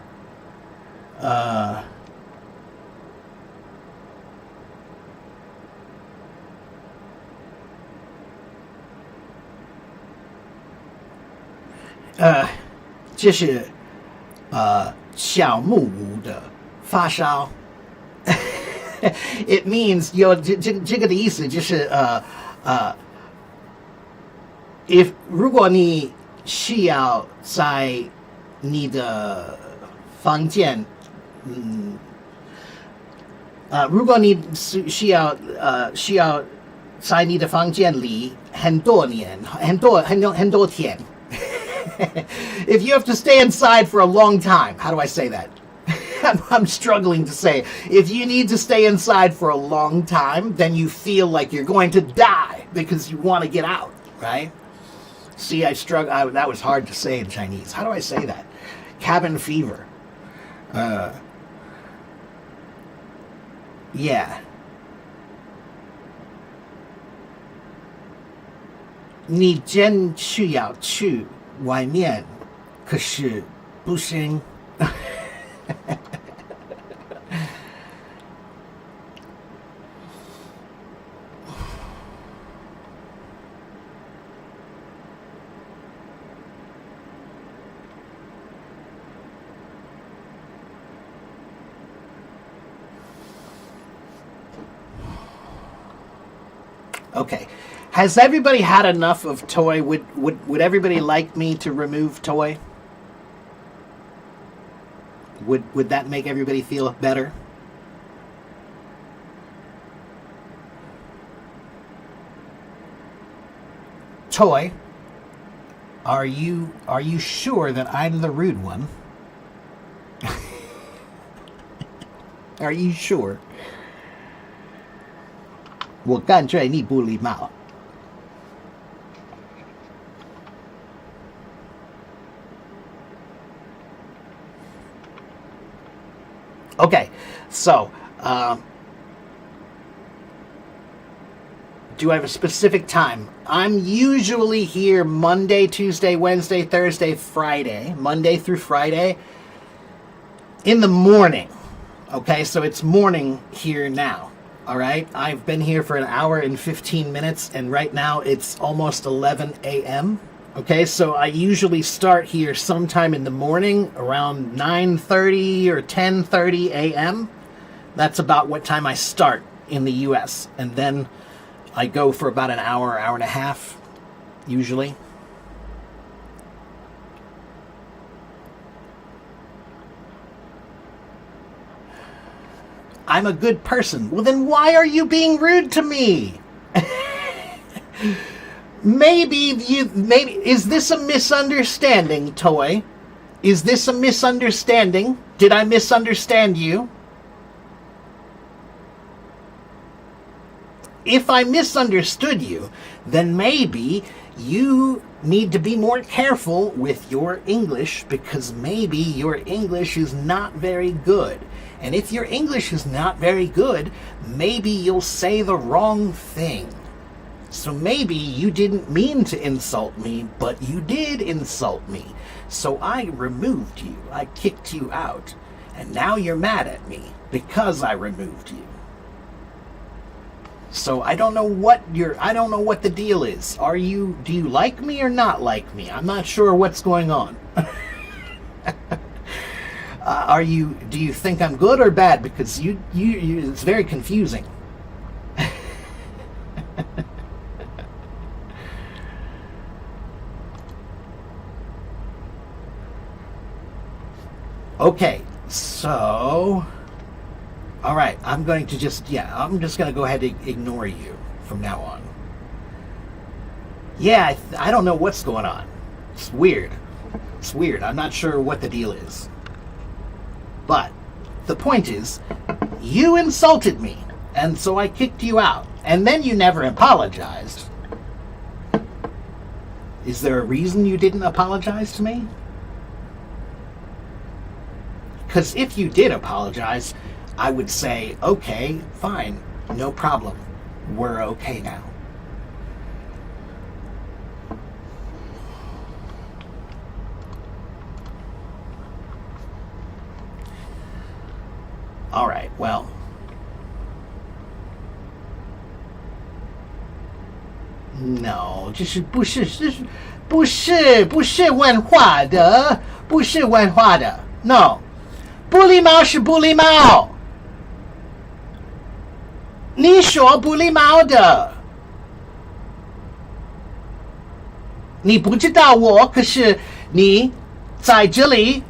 Just 小木屋的发烧 It means 这个的意思就是if 如果你需要在你的房间如果你需要在你的房间里很多年很多天If you have to stay inside for a long time, how do I say that? I'm struggling to say. If you need to stay inside for a long time, then you feel like you're going to die because you want to get out, right? See, I struggle. That was hard to say in Chinese. How do I say that? Cabin fever. Yeah. 你真需要去外面，可是不行。Okay. Has everybody had enough of Toy? Would everybody like me to remove Toy? Would that make everybody feel better? Toy, are you sure that I'm the rude one? Are you sure? 我干脆你不礼貌。Okay, so do I have a specific time? I'm usually here Monday, Tuesday, Wednesday, Thursday, Friday, Monday through Friday in the morning. Okay, so it's morning here now. All right, I've been here for an hour and 15 minutes, and right now it's almost 11 a.m. Okay, so I usually start here sometime in the morning around 9:30 or 10:30 a.m. That's about what time I start in the U.S. And then I go for about an hour, hour and a half, usually. I'm a good person. Well, then why are you being rude to me? Maybe is this a misunderstanding, Toy? Is this a misunderstanding? Did I misunderstand you? If I misunderstood you, then maybe you need to be more careful with your English, because maybe your English is not very good. And if your English is not very good, maybe you'll say the wrong thing. So maybe you didn't mean to insult me, but you did insult me. So I removed you. I kicked you out. And now you're mad at me because I removed you. So I don't know what the deal is. Do you like me or not like me? I'm not sure what's going on. Do you think I'm good or bad? Because you it's very confusing. Okay, so all right, I'm just going to go ahead and ignore you from now on. Yeah, I don't know what's going on. It's weird. I'm not sure what the deal is. But the point is, you insulted me, and so I kicked you out. And then you never apologized. Is there a reason you didn't apologize to me? Because if you did apologize, I would say, okay, fine, no problem. We're okay now. All right, well. No, 这是不是问话的，不是问话的。No， 不礼貌是不礼貌。你说不礼貌的，你不知道我，可是你在这里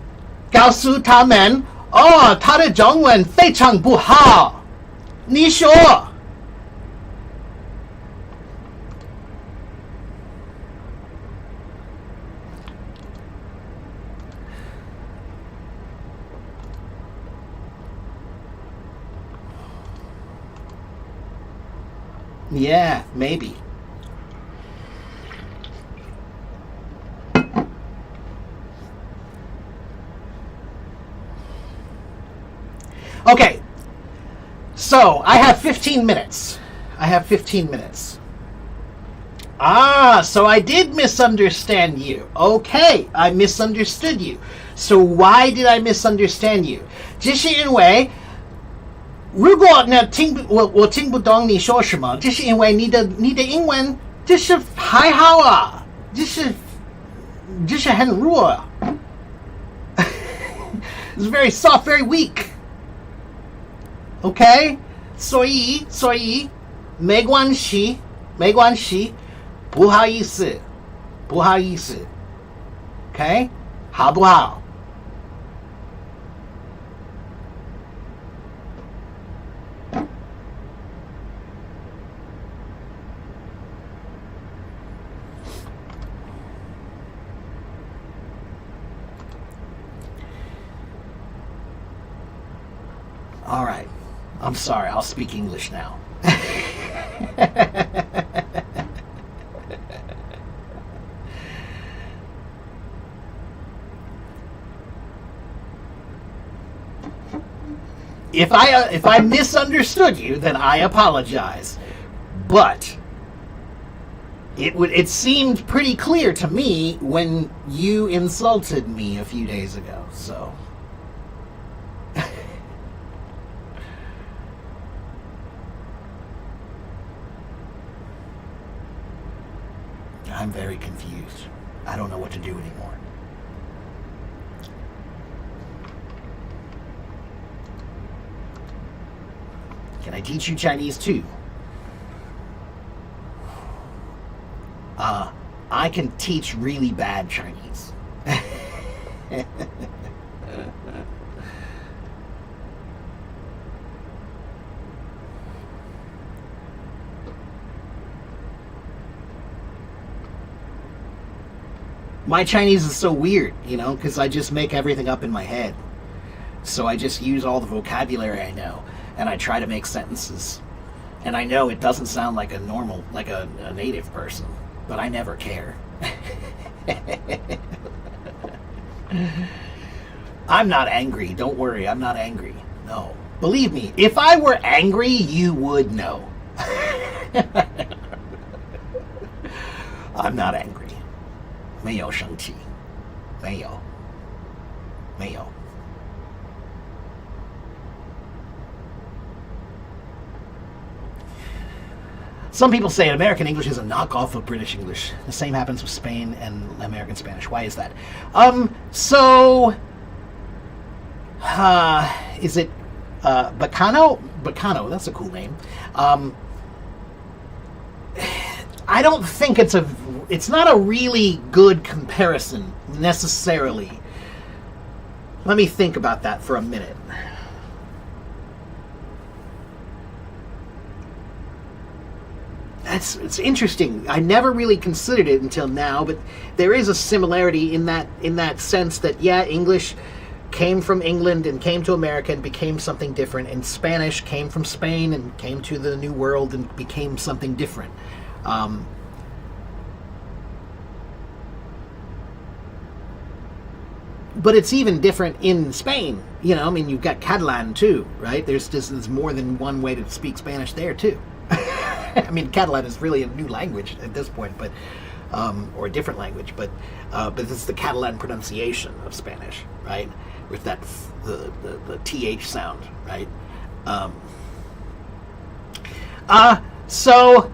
告诉他们，哦，他的中文非常不好。你说。Yeah, maybe. Okay, so I have 15 minutes. I have 15 minutes. Ah, so I did misunderstand you. Okay, I misunderstood you. So why did I misunderstand you? 就是因为如果呢我听不懂你说什么，就是因为你的英文就是还好啊，就是很弱啊。It's very soft, very weak. Okay? 所以没关系，不好意思。Okay? 好不好？ All right. I'm sorry. I'll speak English now. If I misunderstood you, then I apologize. But it seemed pretty clear to me when you insulted me a few days ago. So I'm very confused. I don't know what to do anymore. Can I teach you Chinese too? I can teach really bad Chinese. My Chinese is so weird, because I just make everything up in my head. So I just use all the vocabulary I know, and I try to make sentences. And I know it doesn't sound like a normal, like a native person, but I never care. I'm not angry. Don't worry, I'm not angry. No. Believe me, if I were angry, you would know. I'm not angry. 没有生气，没有。 Some people say American English is a knockoff of British English. The same happens with Spain and American Spanish. Why is that? Is it Bacano? Bacano, that's a cool name. I don't think it's not a really good comparison necessarily. Let me think about that for a minute. It's interesting. I never really considered it until now, but there is a similarity in that sense that English came from England and came to America and became something different, and Spanish came from Spain and came to the New World and became something different. But it's even different in Spain. You've got Catalan too, right? There's more than one way to speak Spanish there too. Catalan is really a new language at this point, but or a different language, but it's the Catalan pronunciation of Spanish, right? With that the th sound, right? So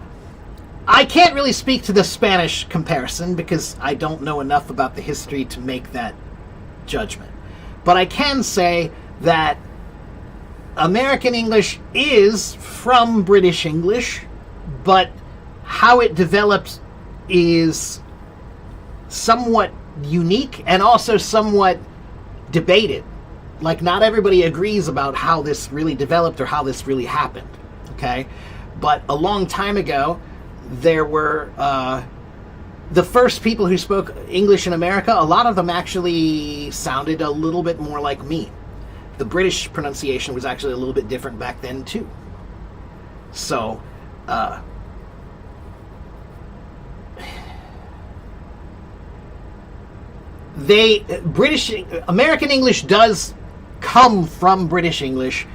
I can't really speak to the Spanish comparison because I don't know enough about the history to make that judgment. But I can say that American English is from British English, but how it developed is somewhat unique and also somewhat debated. Like, not everybody agrees about how this really developed or how this really happened, okay? But a long time ago, there were the first people who spoke English in America, a lot of them actually sounded a little bit more like me. The British pronunciation was actually a little bit different back then too. So American English does come from British English,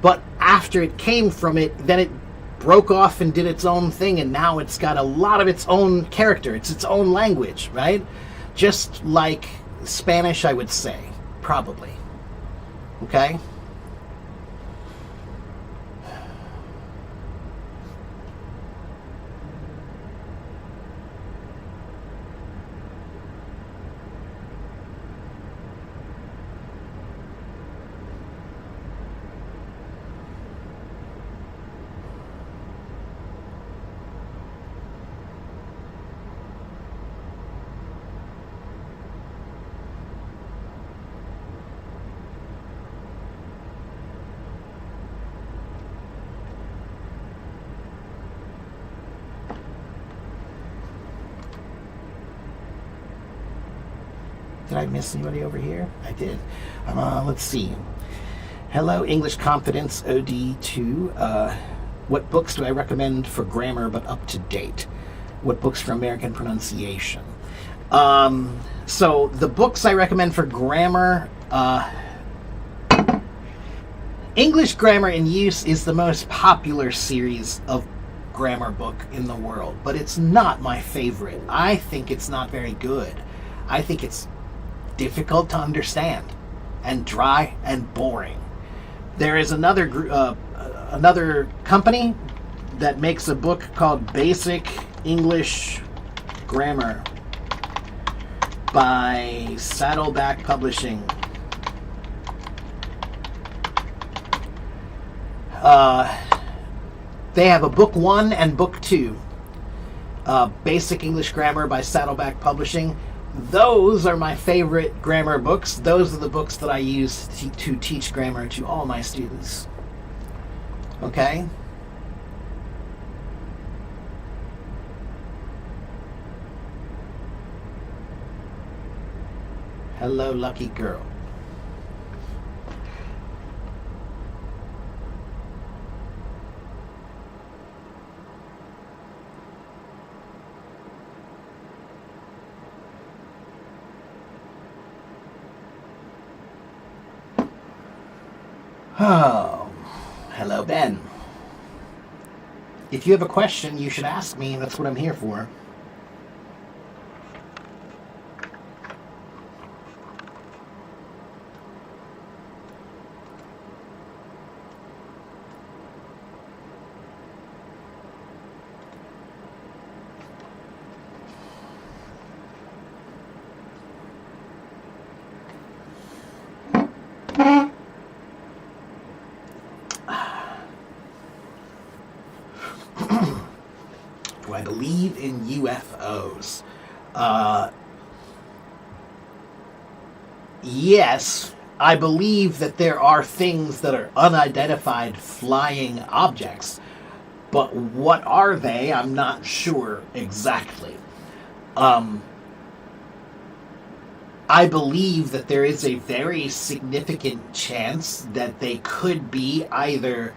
but after it came from it, then it broke off and did its own thing, and now it's got a lot of its own character. It's its own language, right? Just like Spanish, I would say, probably. Okay? Did I miss anybody over here? I did. Let's see. Hello, English Confidence OD2. What books do I recommend for grammar but up to date? What books for American pronunciation? So the books I recommend for grammar, English Grammar in Use is the most popular series of grammar book in the world, but it's not my favorite. I think it's not very good. I think it's difficult to understand and dry and boring. There is another company that makes a book called Basic English Grammar by Saddleback Publishing. They have a book 1 and book 2. Basic English Grammar by Saddleback Publishing. Those are my favorite grammar books. Those are the books that I use to teach grammar to all my students. Okay? Hello, lucky girl. Oh, hello, Ben. If you have a question, you should ask me. That's what I'm here for. Do I believe in UFOs? Yes, I believe that there are things that are unidentified flying objects, but what are they? I'm not sure exactly. I believe that there is a very significant chance that they could be either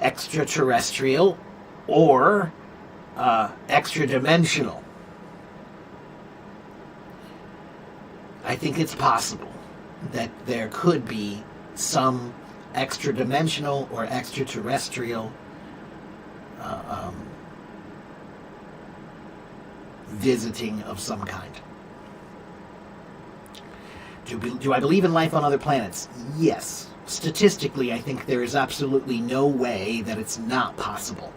extraterrestrial or extra-dimensional. I think it's possible that there could be some extra-dimensional or extraterrestrial visiting of some kind. Do I believe in life on other planets? Yes. Statistically, I think there is absolutely no way that it's not possible.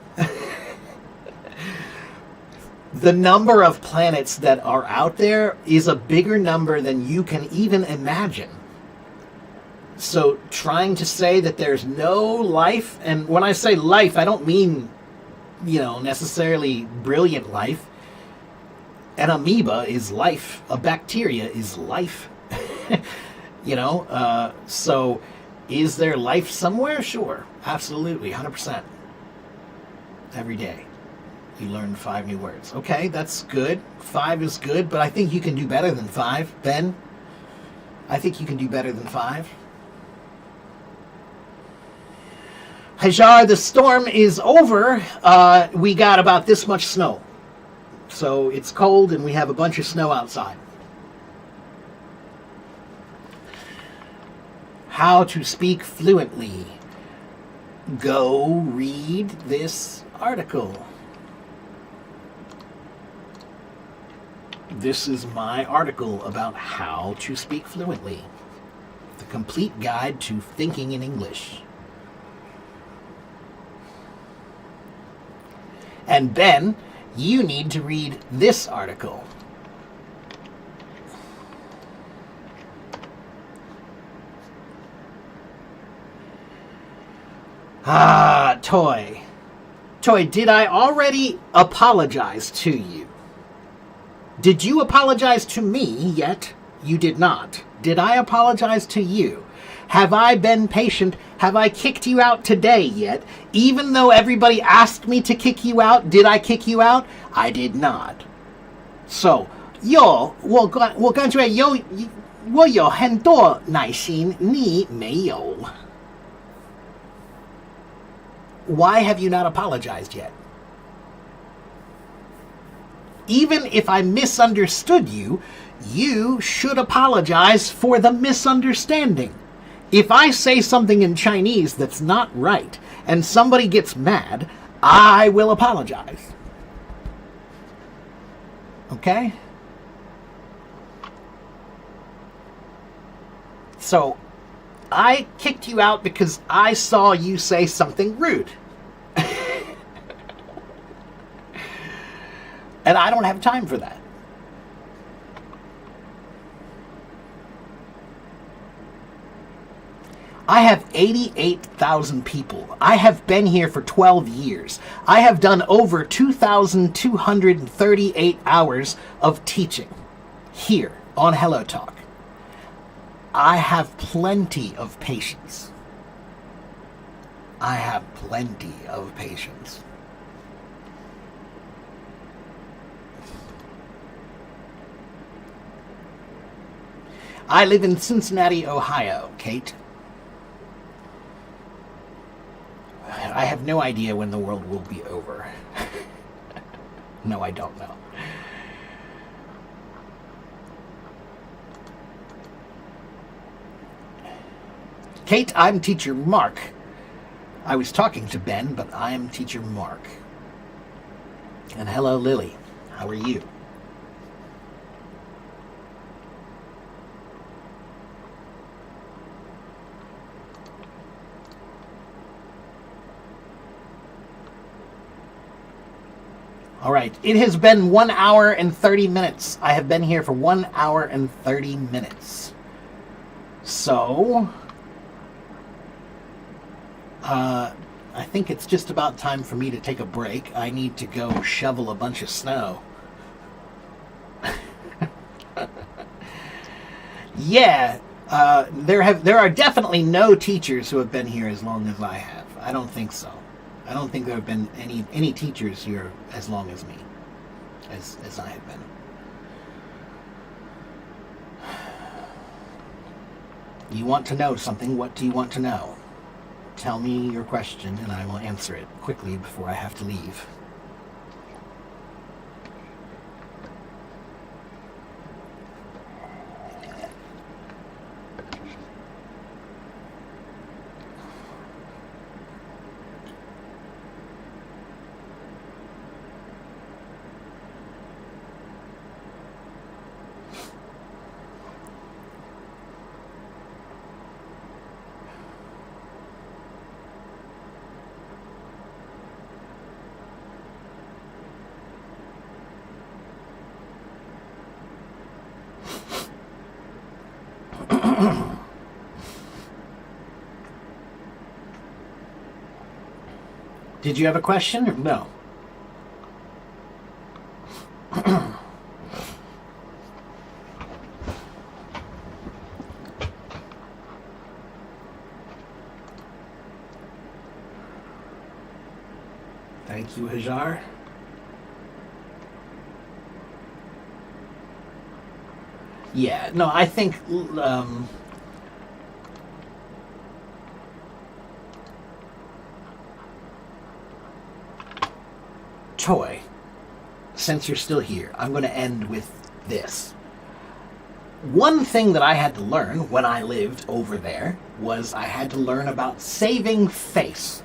The number of planets that are out there is a bigger number than you can even imagine. So trying to say that there's no life, and when I say life, I don't mean, necessarily brilliant life. An amoeba is life. A bacteria is life. So is there life somewhere? Sure. Absolutely. 100%. Every day you learn 5 new words. Okay, that's good. 5 is good, but I think you can do better than 5, Ben. I think you can do better than 5. Hajar, the storm is over. We got about this much snow. So it's cold and we have a bunch of snow outside. how to speak fluently. Go read this article. This is my article about how to speak fluently. The complete guide to thinking in English. And Ben, you need to read this article. Toy. Toy, did I already apologize to you? Did you apologize to me yet? You did not. Did I apologize to you? Have I been patient? Have I kicked you out today yet? Even though everybody asked me to kick you out, did I kick you out? I did not. So, 我感觉我有很多耐心，你没有。Why have you not apologized yet? Even if I misunderstood you, you should apologize for the misunderstanding. If I say something in Chinese that's not right and somebody gets mad, I will apologize. Okay? So, I kicked you out because I saw you say something rude. And I don't have time for that. I have 88,000 people. I have been here for 12 years. I have done over 2,238 hours of teaching here on Hello Talk. I have plenty of patience. I have plenty of patience. I live in Cincinnati, Ohio, Kate. I have no idea when the world will be over. No, I don't know. Kate, I'm Teacher Mark. I was talking to Ben, but I'm Teacher Mark. And hello, Lily. How are you? All right, it has been 1 hour and 30 minutes. I have been here for 1 hour and 30 minutes. So, I think it's just about time for me to take a break. I need to go shovel a bunch of snow. Yeah, there are definitely no teachers who have been here as long as I have. I don't think so. I don't think there have been any teachers here as long as me, as I have been. You want to know something? What do you want to know? Tell me your question and I will answer it quickly before I have to leave. Did you have a question or no? Thank you, Hajar. Yeah, no, I think Toy, since you're still here, I'm going to end with this. one thing that I had to learn when I lived over there was I had to learn about saving face,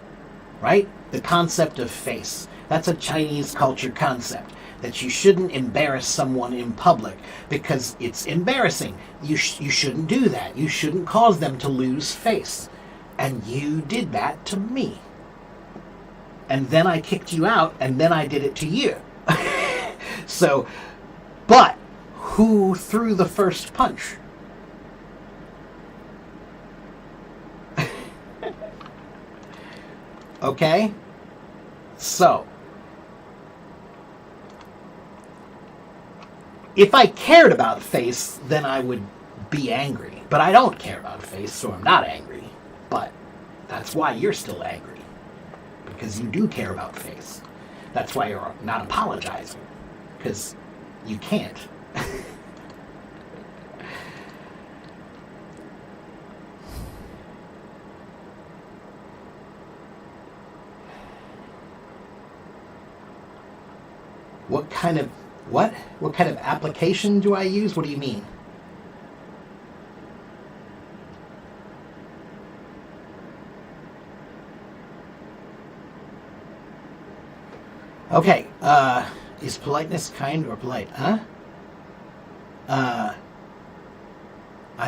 right? The concept of face. That's a Chinese culture concept, that you shouldn't embarrass someone in public because it's embarrassing. You shouldn't do that. You shouldn't cause them to lose face. And you did that to me. And then I kicked you out, and then I did it to you. So, but who threw the first punch? Okay? So, if I cared about face, then I would be angry. But I don't care about face, so I'm not angry. But that's why you're still angry. Because you do care about face. That's why you're not apologizing. Because you can't. What kind of application do I use? What do you mean? Okay, is politeness kind or polite? Huh? I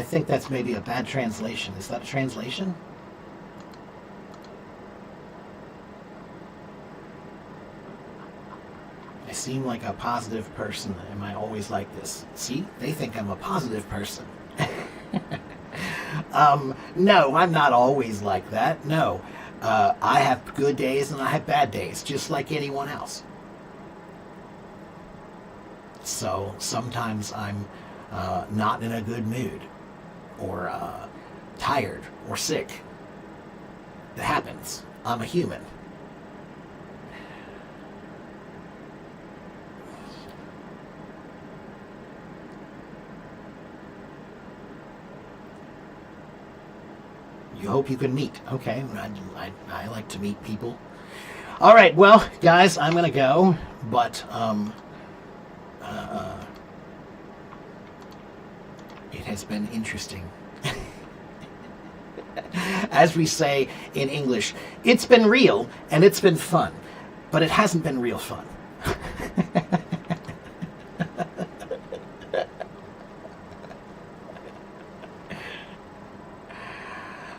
think that's maybe a bad translation. Is that a translation? I seem like a positive person. Am I always like this? See? They think I'm a positive person. No, I'm not always like that. No. I have good days and I have bad days, just like anyone else. So sometimes I'm not in a good mood, or tired, or sick. It happens. I'm a human. You hope you can meet. Okay, I like to meet people. All right, well, guys, I'm going to go, but it has been interesting. As we say in English, it's been real and it's been fun, but it hasn't been real fun.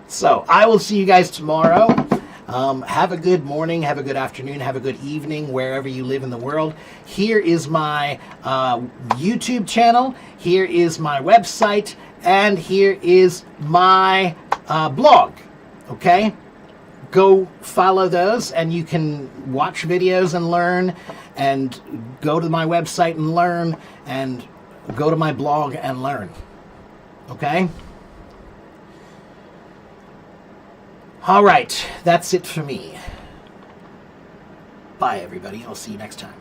So I will see you guys tomorrow. Have a good morning, have a good afternoon, have a good evening, wherever you live in the world. Here is my YouTube channel. Here is my website. And here is my blog. Okay? Go follow those, and you can watch videos and learn, and go to my website and learn, and go to my blog and learn. Okay? All right, that's it for me. Bye, everybody. I'll see you next time.